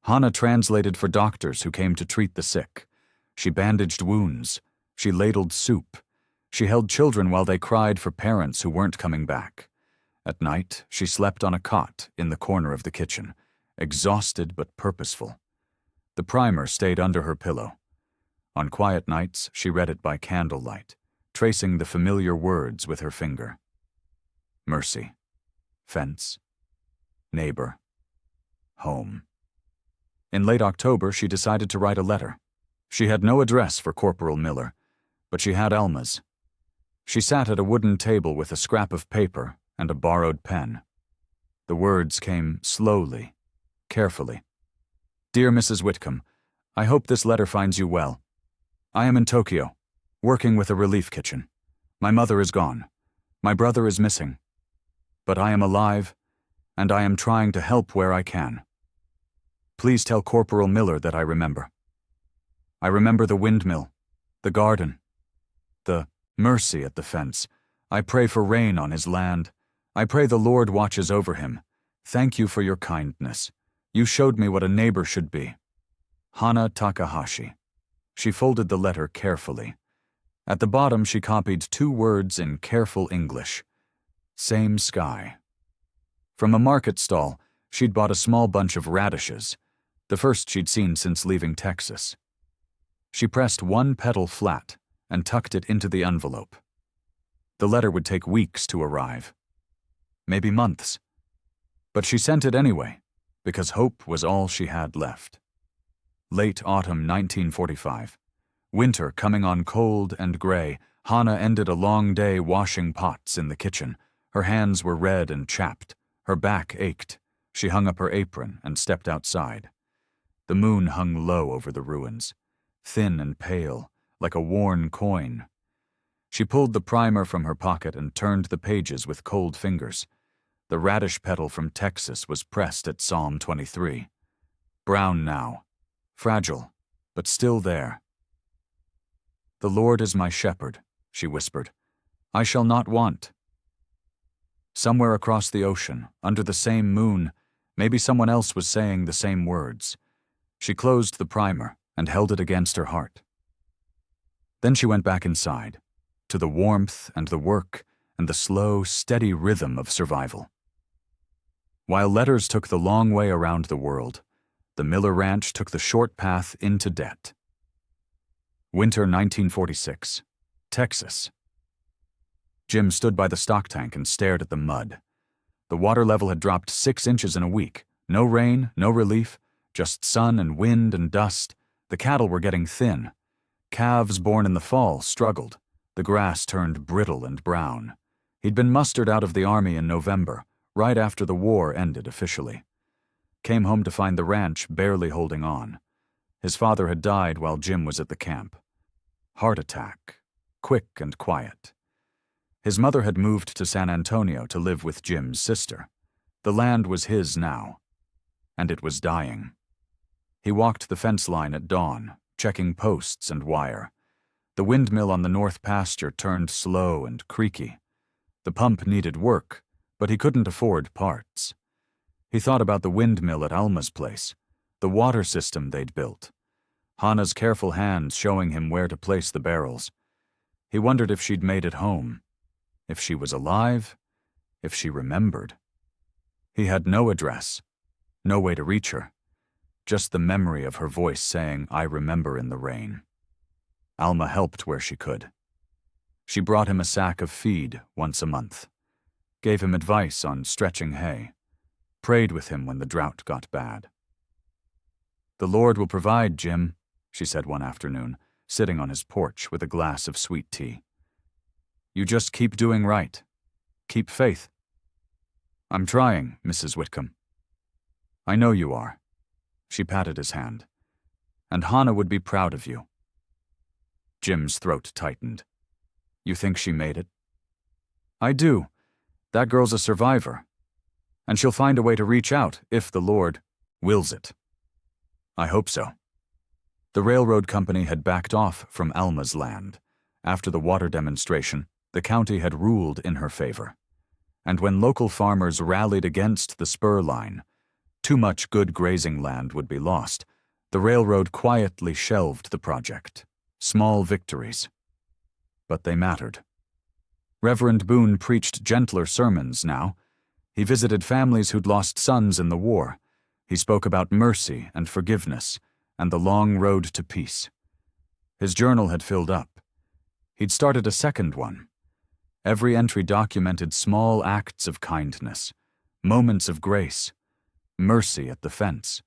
Hana translated for doctors who came to treat the sick. She bandaged wounds. She ladled soup. She held children while they cried for parents who weren't coming back. At night, she slept on a cot in the corner of the kitchen, exhausted but purposeful. The primer stayed under her pillow. On quiet nights, she read it by candlelight, tracing the familiar words with her finger. Mercy. Fence. neighbor, home. In late October, she decided to write a letter. She had no address for Corporal Miller, but she had Alma's. She sat at a wooden table with a scrap of paper and a borrowed pen. The words came slowly, carefully. Dear Mrs. Whitcomb, I hope this letter finds you well. I am in Tokyo, working with a relief kitchen. My mother is gone. My brother is missing. But I am alive, and I am trying to help where I can. Please tell Corporal Miller that I remember. I remember the windmill, the garden, the mercy at the fence. I pray for rain on his land. I pray the Lord watches over him. Thank you for your kindness. You showed me what a neighbor should be. Hana Takahashi. She folded the letter carefully. At the bottom, she copied 2 words in careful English. Same sky. From a market stall, she'd bought a small bunch of radishes, the first she'd seen since leaving Texas. She pressed 1 petal flat and tucked it into the envelope. The letter would take weeks to arrive. Maybe months. But she sent it anyway, because hope was all she had left. Late autumn 1945. Winter coming on cold and gray, Hana ended a long day washing pots in the kitchen. Her hands were red and chapped. Her back ached. She hung up her apron and stepped outside. The moon hung low over the ruins, thin and pale, like a worn coin. She pulled the primer from her pocket and turned the pages with cold fingers. The radish petal from Texas was pressed at Psalm 23. Brown now, fragile, but still there. The Lord is my shepherd, she whispered. I shall not want. Somewhere across the ocean, under the same moon, maybe someone else was saying the same words. She closed the primer and held it against her heart. Then she went back inside, to the warmth and the work and the slow, steady rhythm of survival. While letters took the long way around the world, the Miller Ranch took the short path into debt. Winter 1946, Texas. Jim stood by the stock tank and stared at the mud. The water level had dropped 6 inches in a week. No rain, no relief, just sun and wind and dust. The cattle were getting thin. Calves born in the fall struggled. The grass turned brittle and brown. He'd been mustered out of the army in November, right after the war ended officially. Came home to find the ranch barely holding on. His father had died while Jim was at the camp. Heart attack, quick and quiet. His mother had moved to San Antonio to live with Jim's sister. The land was his now, and it was dying. He walked the fence line at dawn, checking posts and wire. The windmill on the north pasture turned slow and creaky. The pump needed work, but he couldn't afford parts. He thought about the windmill at Alma's place, the water system they'd built. Hana's careful hands showing him where to place the barrels. He wondered if she'd made it home, if she was alive, if she remembered. He had no address, no way to reach her, just the memory of her voice saying, I remember in the rain. Alma helped where she could. She brought him a sack of feed once a month, gave him advice on stretching hay, prayed with him when the drought got bad. The Lord will provide, Jim, she said one afternoon, sitting on his porch with a glass of sweet tea. You just keep doing right. Keep faith. I'm trying, Mrs. Whitcomb. I know you are. She patted his hand. And Hana would be proud of you. Jim's throat tightened. You think she made it? I do. That girl's a survivor. And she'll find a way to reach out if the Lord wills it. I hope so. The railroad company had backed off from Alma's land. After the water demonstration, the county had ruled in her favor. And when local farmers rallied against the spur line, too much good grazing land would be lost. The railroad quietly shelved the project. Small victories. But they mattered. Reverend Boone preached gentler sermons now. He visited families who'd lost sons in the war. He spoke about mercy and forgiveness and the long road to peace. His journal had filled up. He'd started a second one. Every entry documented small acts of kindness, moments of grace, mercy at the fence.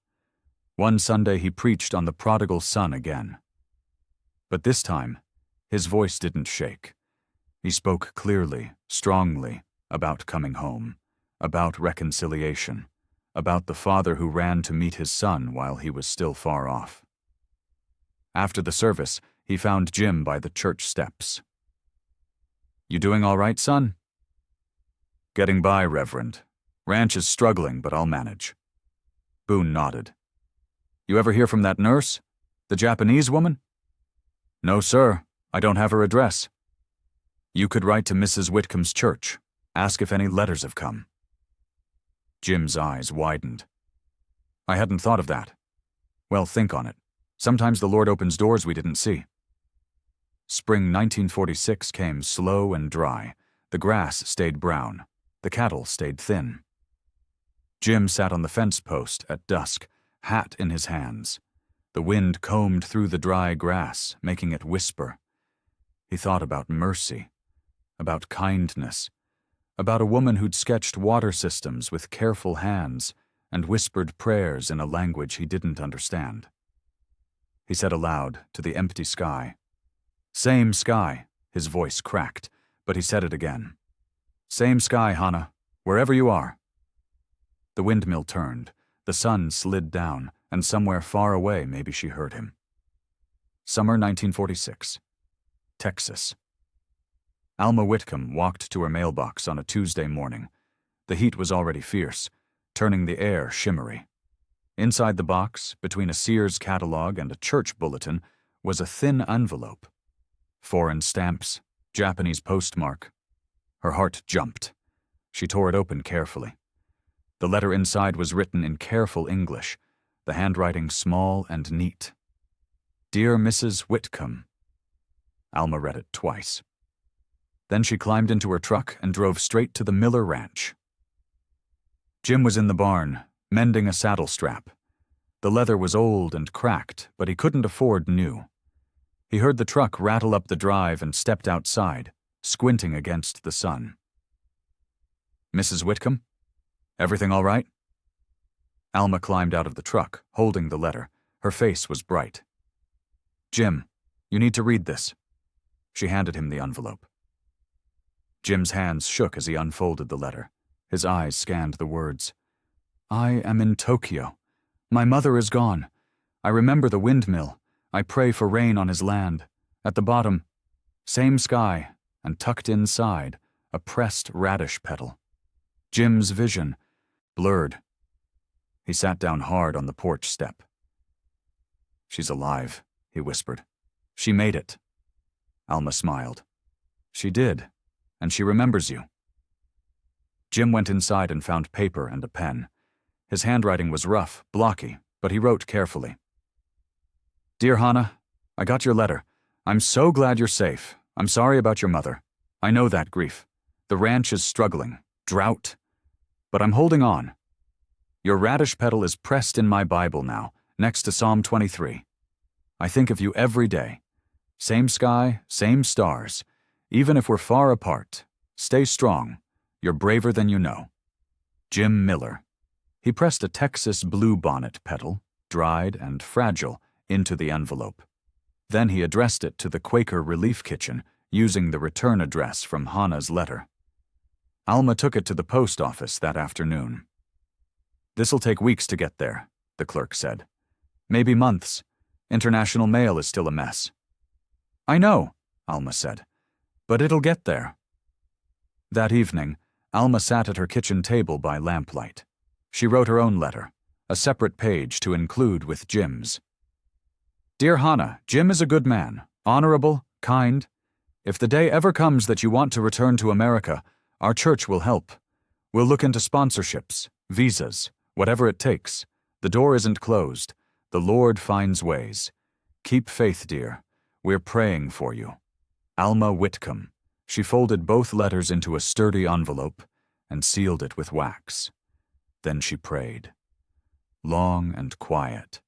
One Sunday he preached on the prodigal son again. But this time, his voice didn't shake. He spoke clearly, strongly, about coming home, about reconciliation, about the father who ran to meet his son while he was still far off. After the service, he found Jim by the church steps. "You doing all right, son?" "Getting by, Reverend. Ranch is struggling, but I'll manage." Boone nodded. "You ever hear from that nurse? The Japanese woman?" "No, sir. I don't have her address." "You could write to Mrs. Whitcomb's church. Ask if any letters have come." Jim's eyes widened. "I hadn't thought of that." "Well, think on it. Sometimes the Lord opens doors we didn't see." Spring 1946 came slow and dry. The grass stayed brown. The cattle stayed thin. Jim sat on the fence post at dusk, hat in his hands. The wind combed through the dry grass, making it whisper. He thought about mercy, about kindness, about a woman who'd sketched water systems with careful hands and whispered prayers in a language he didn't understand. He said aloud to the empty sky. "Same sky," his voice cracked, but he said it again. "Same sky, Hannah, wherever you are." The windmill turned, the sun slid down, and somewhere far away maybe she heard him. Summer 1946. Texas. Alma Whitcomb walked to her mailbox on a Tuesday morning. The heat was already fierce, turning the air shimmery. Inside the box, between a Sears catalog and a church bulletin, was a thin envelope. Foreign stamps, Japanese postmark. Her heart jumped. She tore it open carefully. The letter inside was written in careful English, the handwriting small and neat. "Dear Mrs. Whitcomb." Alma read it twice. Then she climbed into her truck and drove straight to the Miller Ranch. Jim was in the barn, mending a saddle strap. The leather was old and cracked, but he couldn't afford new. He heard the truck rattle up the drive and stepped outside, squinting against the sun. "Mrs. Whitcomb? Everything all right?" Alma climbed out of the truck, holding the letter. Her face was bright. "Jim, you need to read this." She handed him the envelope. Jim's hands shook as he unfolded the letter. His eyes scanned the words. "I am in Tokyo. My mother is gone. I remember the windmill. I pray for rain on his land. At the bottom, same sky, and tucked inside, a pressed radish petal." Jim's vision blurred. He sat down hard on the porch step. "She's alive," he whispered. "She made it." Alma smiled. "She did, and she remembers you." Jim went inside and found paper and a pen. His handwriting was rough, blocky, but he wrote carefully. "Dear Hannah, I got your letter. I'm so glad you're safe. I'm sorry about your mother. I know that grief. The ranch is struggling. Drought. But I'm holding on. Your radish petal is pressed in my Bible now, next to Psalm 23. I think of you every day. Same sky, same stars. Even if we're far apart, stay strong. You're braver than you know. Jim Miller." He pressed a Texas bluebonnet petal, dried and fragile, into the envelope. Then he addressed it to the Quaker Relief Kitchen, using the return address from Hannah's letter. Alma took it to the post office that afternoon. "This'll take weeks to get there," the clerk said. "Maybe months. International mail is still a mess." "I know," Alma said, "but it'll get there." That evening, Alma sat at her kitchen table by lamplight. She wrote her own letter, a separate page to include with Jim's. "Dear Hannah, Jim is a good man, honorable, kind. If the day ever comes that you want to return to America, our church will help. We'll look into sponsorships, visas, whatever it takes. The door isn't closed. The Lord finds ways. Keep faith, dear. We're praying for you. Alma Whitcomb." She folded both letters into a sturdy envelope and sealed it with wax. Then she prayed, long and quiet,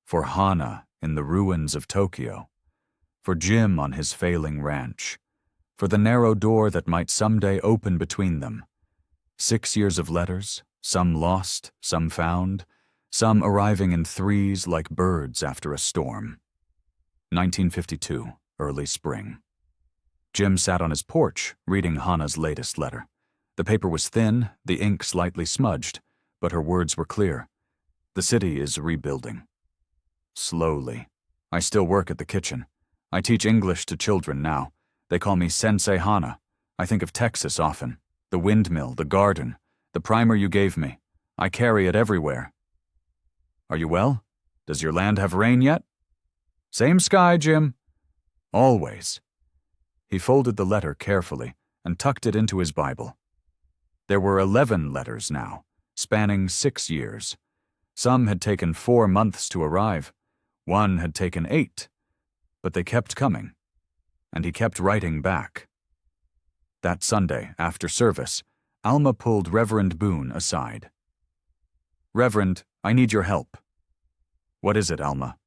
for Hannah in the ruins of Tokyo, for Jim on his failing ranch, for the narrow door that might someday open between them. 6 years of letters, some lost, some found, some arriving in threes like birds after a storm. 1952, early spring. Jim sat on his porch, reading Hannah's latest letter. The paper was thin, the ink slightly smudged, but her words were clear. The city is rebuilding. Slowly. I still work at the kitchen. I teach English to children now. They call me Sensei Hannah. I think of Texas often. The windmill, the garden, the primer you gave me. I carry it everywhere. Are you well? Does your land have rain yet? Same sky, Jim. Always. He folded the letter carefully and tucked it into his Bible. There were 11 letters now, spanning 6 years. Some had taken 4 months to arrive. One had taken 8. But they kept coming, and he kept writing back. That Sunday, after service, Alma pulled Reverend Boone aside. Reverend, I need your help. What is it, Alma?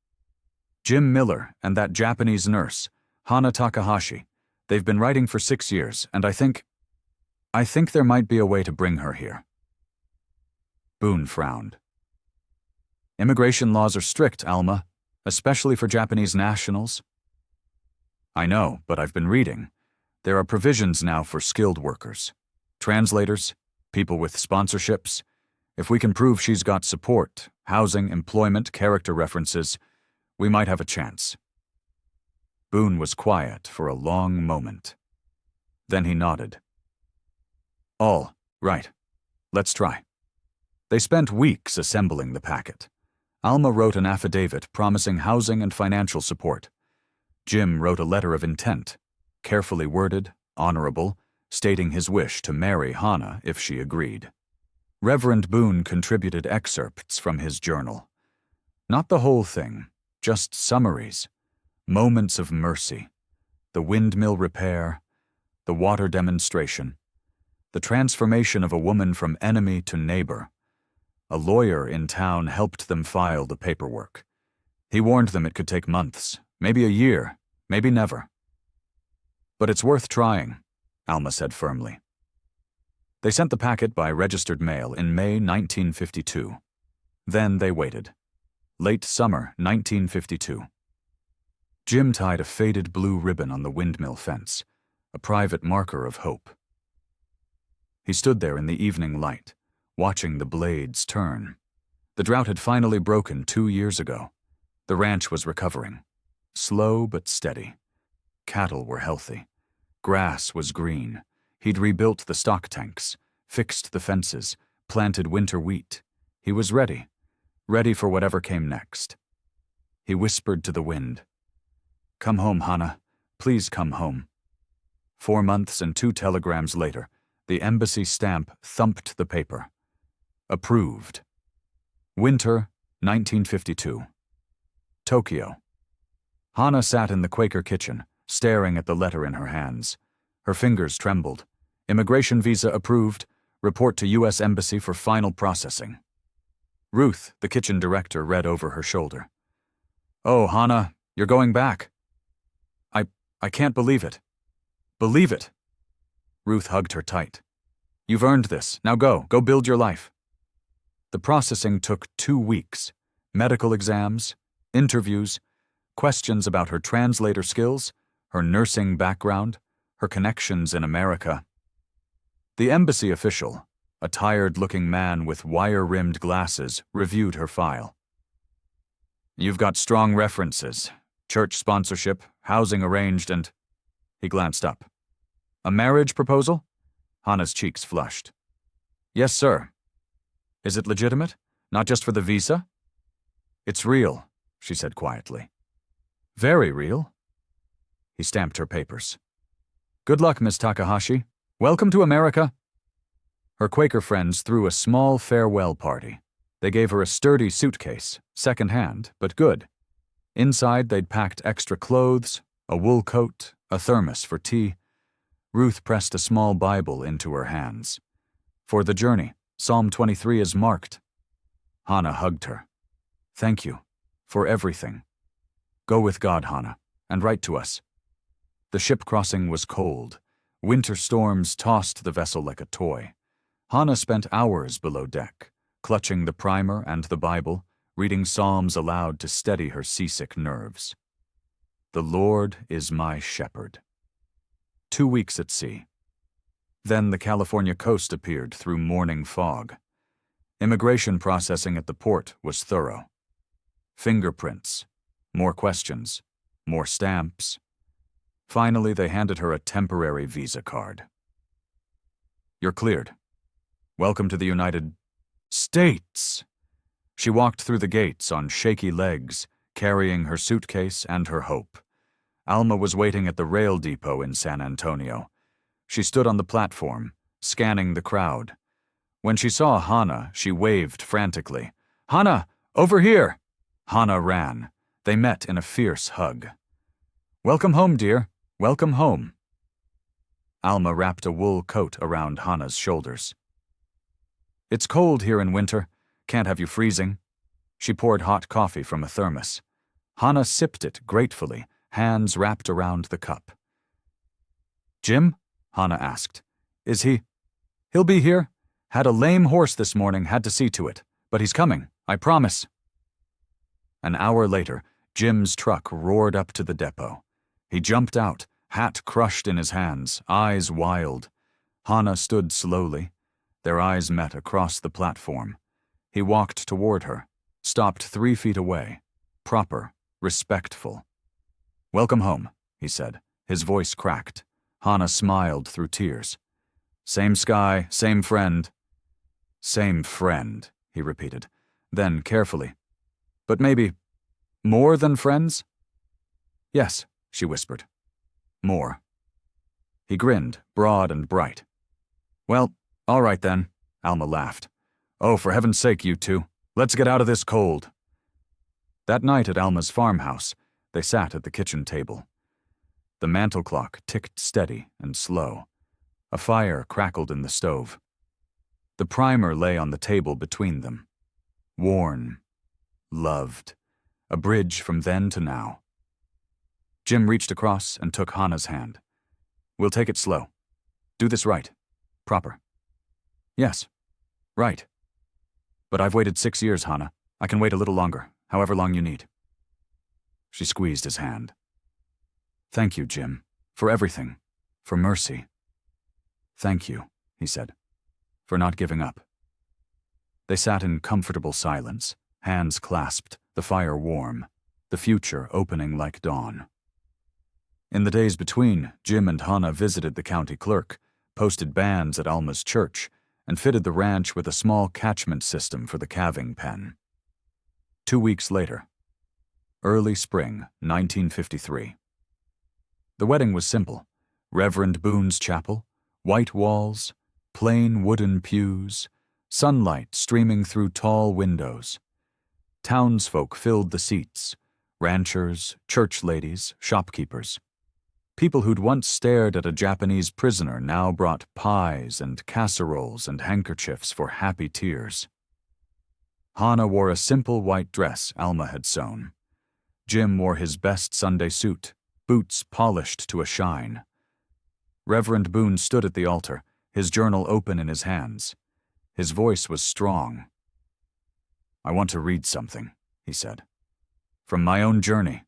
Jim Miller and that Japanese nurse, Hana Takahashi. They've been writing for 6 years, and I think there might be a way to bring her here. Boone frowned. Immigration laws are strict, Alma, especially for Japanese nationals. I know, but I've been reading. There are provisions now for skilled workers. Translators, people with sponsorships. If we can prove she's got support, housing, employment, character references, we might have a chance. Boone was quiet for a long moment. Then he nodded. All right. Let's try. They spent weeks assembling the packet. Alma wrote an affidavit promising housing and financial support. Jim wrote a letter of intent, carefully worded, honorable, stating his wish to marry Hannah if she agreed. Reverend Boone contributed excerpts from his journal. Not the whole thing, just summaries, moments of mercy, the windmill repair, the water demonstration, the transformation of a woman from enemy to neighbor. A lawyer in town helped them file the paperwork. He warned them it could take months, maybe a year, maybe never. But it's worth trying, Alma said firmly. They sent the packet by registered mail in May 1952. Then they waited. Late summer 1952. Jim tied a faded blue ribbon on the windmill fence, a private marker of hope. He stood there in the evening light, watching the blades turn. The drought had finally broken 2 years ago. The ranch was recovering, slow but steady. Cattle were healthy. Grass was green. He'd rebuilt the stock tanks, fixed the fences, planted winter wheat. He was ready for whatever came next. He whispered to the wind, "Come home, Hannah. Please come home." 4 months and 2 telegrams later, the embassy stamp thumped the paper. Approved. Winter, 1952. Tokyo. Hannah sat in the Quaker kitchen, staring at the letter in her hands. Her fingers trembled. Immigration visa approved. Report to U.S. Embassy for final processing. Ruth, the kitchen director, read over her shoulder. "Oh, Hannah, you're going back." I can't believe it." "Believe it." Ruth hugged her tight. "You've earned this. Now go build your life." The processing took 2 weeks. Medical exams, interviews, questions about her translator skills, her nursing background, her connections in America. The embassy official, a tired-looking man with wire-rimmed glasses, reviewed her file. "You've got strong references, church sponsorship, housing arranged, and—" He glanced up. "A marriage proposal?" Hannah's cheeks flushed. "Yes, sir." "Is it legitimate? Not just for the visa?" "It's real," she said quietly. "Very real." He stamped her papers. "Good luck, Miss Takahashi. Welcome to America." Her Quaker friends threw a small farewell party. They gave her a sturdy suitcase, second-hand, but good. Inside, they'd packed extra clothes, a wool coat, a thermos for tea. Ruth pressed a small Bible into her hands. For the journey, Psalm 23 is marked. Hannah hugged her. "Thank you for everything. Go with God, Hannah, and write to us." The ship crossing was cold. Winter storms tossed the vessel like a toy. Hannah spent hours below deck, clutching the primer and the Bible, reading Psalms aloud to steady her seasick nerves. The Lord is my shepherd. 2 weeks at sea. Then the California coast appeared through morning fog. Immigration processing at the port was thorough. Fingerprints, more questions, more stamps. Finally, they handed her a temporary visa card. You're cleared. Welcome to the United States. She walked through the gates on shaky legs, carrying her suitcase and her hope. Alma was waiting at the rail depot in San Antonio. She stood on the platform, scanning the crowd. When she saw Hannah, she waved frantically. "Hannah, over here!" Hannah ran. They met in a fierce hug. "Welcome home, dear. Welcome home." Alma wrapped a wool coat around Hannah's shoulders. "It's cold here in winter. Can't have you freezing." She poured hot coffee from a thermos. Hannah sipped it gratefully, hands wrapped around the cup. "Jim?" Hannah asked. "Is he?" "He'll be here. Had a lame horse this morning, had to see to it. But he's coming, I promise." An hour later, Jim's truck roared up to the depot. He jumped out, hat crushed in his hands, eyes wild. Hannah stood slowly. Their eyes met across the platform. He walked toward her, stopped 3 feet away, proper, respectful. "Welcome home," he said. His voice cracked. Hannah smiled through tears. "Same sky, same friend." "Same friend," he repeated. Then, carefully, "But maybe more than friends?" "Yes," she whispered. "More." He grinned, broad and bright. "Well, all right then," Alma laughed. "Oh, for heaven's sake, you two. Let's get out of this cold." That night at Alma's farmhouse, they sat at the kitchen table. The mantel clock ticked steady and slow. A fire crackled in the stove. The primer lay on the table between them. Worn. Loved. A bridge from then to now. Jim reached across and took Hannah's hand. "We'll take it slow. Do this right. Proper." "Yes. Right. But I've waited 6 years, Hannah. I can wait a little longer, however long you need." She squeezed his hand. "Thank you, Jim, for everything, for mercy." "Thank you," he said, "for not giving up." They sat in comfortable silence, hands clasped, the fire warm, the future opening like dawn. In the days between, Jim and Hannah visited the county clerk, posted bands at Alma's church, and fitted the ranch with a small catchment system for the calving pen. 2 weeks later. Early spring, 1953. The wedding was simple. Reverend Boone's chapel, white walls, plain wooden pews, sunlight streaming through tall windows. Townsfolk filled the seats, ranchers, church ladies, shopkeepers. People who'd once stared at a Japanese prisoner now brought pies and casseroles and handkerchiefs for happy tears. Hannah wore a simple white dress Alma had sewn. Jim wore his best Sunday suit, boots polished to a shine. Reverend Boone stood at the altar, his journal open in his hands. His voice was strong. "I want to read something," he said. "From my own journey.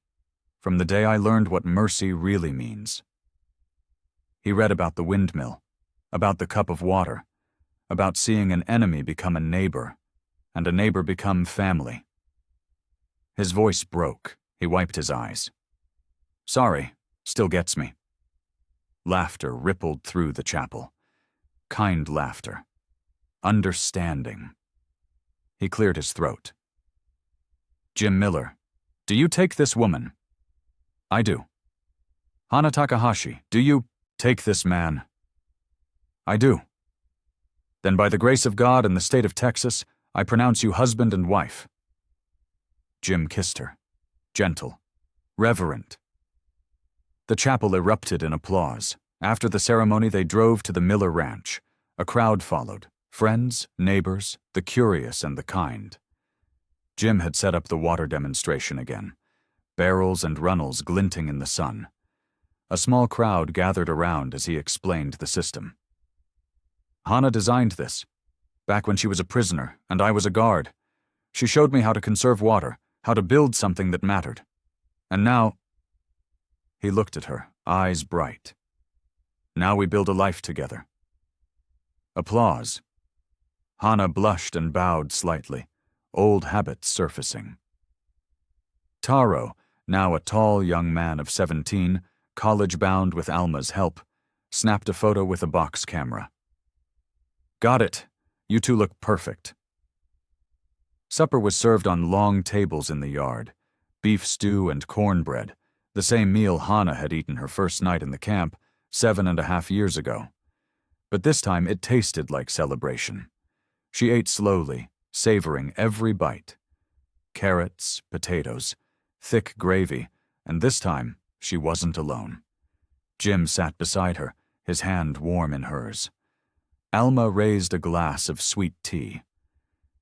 From the day I learned what mercy really means." He read about the windmill, about the cup of water, about seeing an enemy become a neighbor, and a neighbor become family. His voice broke. He wiped his eyes. "Sorry, still gets me." Laughter rippled through the chapel. Kind laughter. Understanding. He cleared his throat. "Jim Miller, do you take this woman?" "I do." "Hana Takahashi, do you take this man?" "I do." "Then by the grace of God and the state of Texas, I pronounce you husband and wife." Jim kissed her. Gentle. Reverent. The chapel erupted in applause. After the ceremony, they drove to the Miller Ranch. A crowd followed. Friends, neighbors, the curious and the kind. Jim had set up the water demonstration again. Barrels and runnels glinting in the sun. A small crowd gathered around as he explained the system. "Hana designed this. back when she was a prisoner and I was a guard. She showed me how to conserve water, how to build something that mattered. And now—" He looked at her, eyes bright. "Now we build a life together." Applause. Hannah blushed and bowed slightly, old habits surfacing. Taro, now a tall young man of 17, college-bound with Alma's help, snapped a photo with a box camera. "Got it. You two look perfect." Supper was served on long tables in the yard, beef stew and cornbread, the same meal Hannah had eaten her first night in the camp 7.5 years ago. But this time it tasted like celebration. She ate slowly, savoring every bite. Carrots, potatoes, thick gravy, and this time she wasn't alone. Jim sat beside her, his hand warm in hers. Alma raised a glass of sweet tea.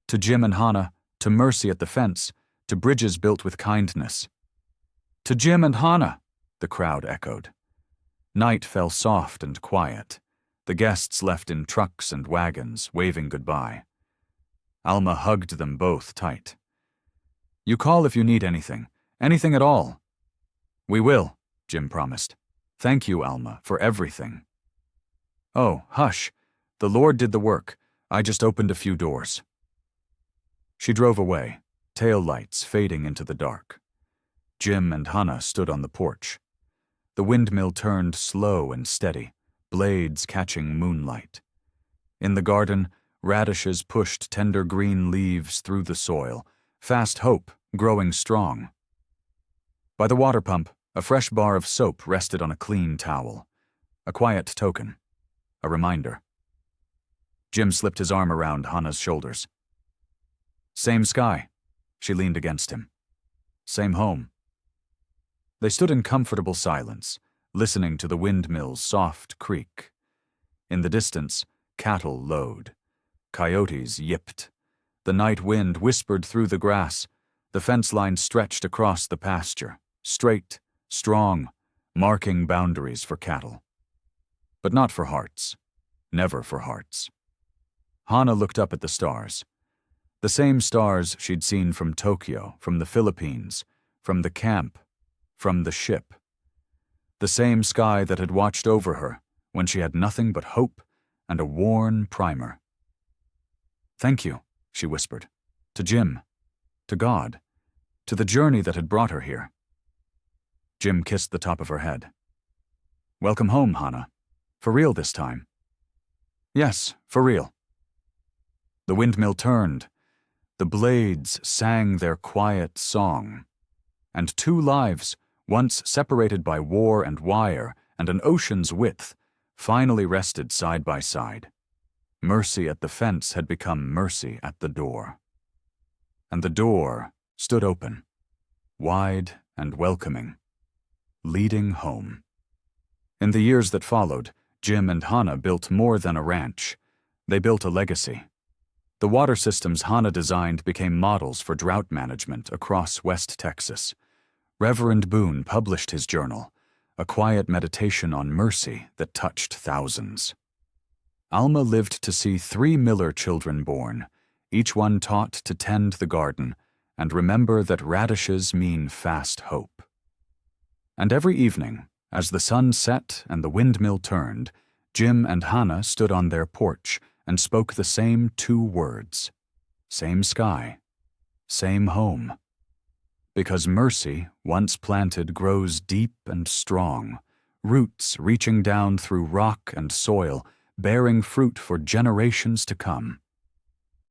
To Jim and Hannah, to Mercy at the fence, to bridges built with kindness. "To Jim and Hannah," the crowd echoed. Night fell soft and quiet. The guests left in trucks and wagons, waving goodbye. Alma hugged them both tight. "You call if you need anything at all." "We will," Jim promised. "Thank you, Alma, for everything." "Oh, hush. The Lord did the work. I just opened a few doors." She drove away, tail lights fading into the dark. Jim and Hannah stood on the porch. The windmill turned slow and steady, blades catching moonlight. In the garden, radishes pushed tender green leaves through the soil, fast hope growing strong. By the water pump, a fresh bar of soap rested on a clean towel. A quiet token. A reminder. Jim slipped his arm around Hannah's shoulders. "Same sky." She leaned against him. "Same home." They stood in comfortable silence, listening to the windmill's soft creak. In the distance, cattle lowed. Coyotes yipped. The night wind whispered through the grass. The fence line stretched across the pasture, straight, strong, marking boundaries for cattle. But not for hearts. Never for hearts. Hannah looked up at the stars. The same stars she'd seen from Tokyo, from the Philippines, from the camp, from the ship. The same sky that had watched over her when she had nothing but hope and a worn primer. "Thank you," she whispered. "To Jim. To God. To the journey that had brought her here." Jim kissed the top of her head. "Welcome home, Hannah. For real this time." "Yes, for real." The windmill turned. The blades sang their quiet song. And two lives, once separated by war and wire and an ocean's width, finally rested side by side. Mercy at the fence had become mercy at the door. And the door stood open, wide and welcoming, leading home. In the years that followed, Jim and Hannah built more than a ranch. They built a legacy. The water systems Hannah designed became models for drought management across West Texas. Reverend Boone published his journal, a quiet meditation on mercy that touched thousands. Alma lived to see 3 Miller children born, each one taught to tend the garden and remember that radishes mean fast hope. And every evening, as the sun set and the windmill turned, Jim and Hannah stood on their porch and spoke the same 2 words. Same sky. Same home. Because mercy, once planted, grows deep and strong, roots reaching down through rock and soil, bearing fruit for generations to come.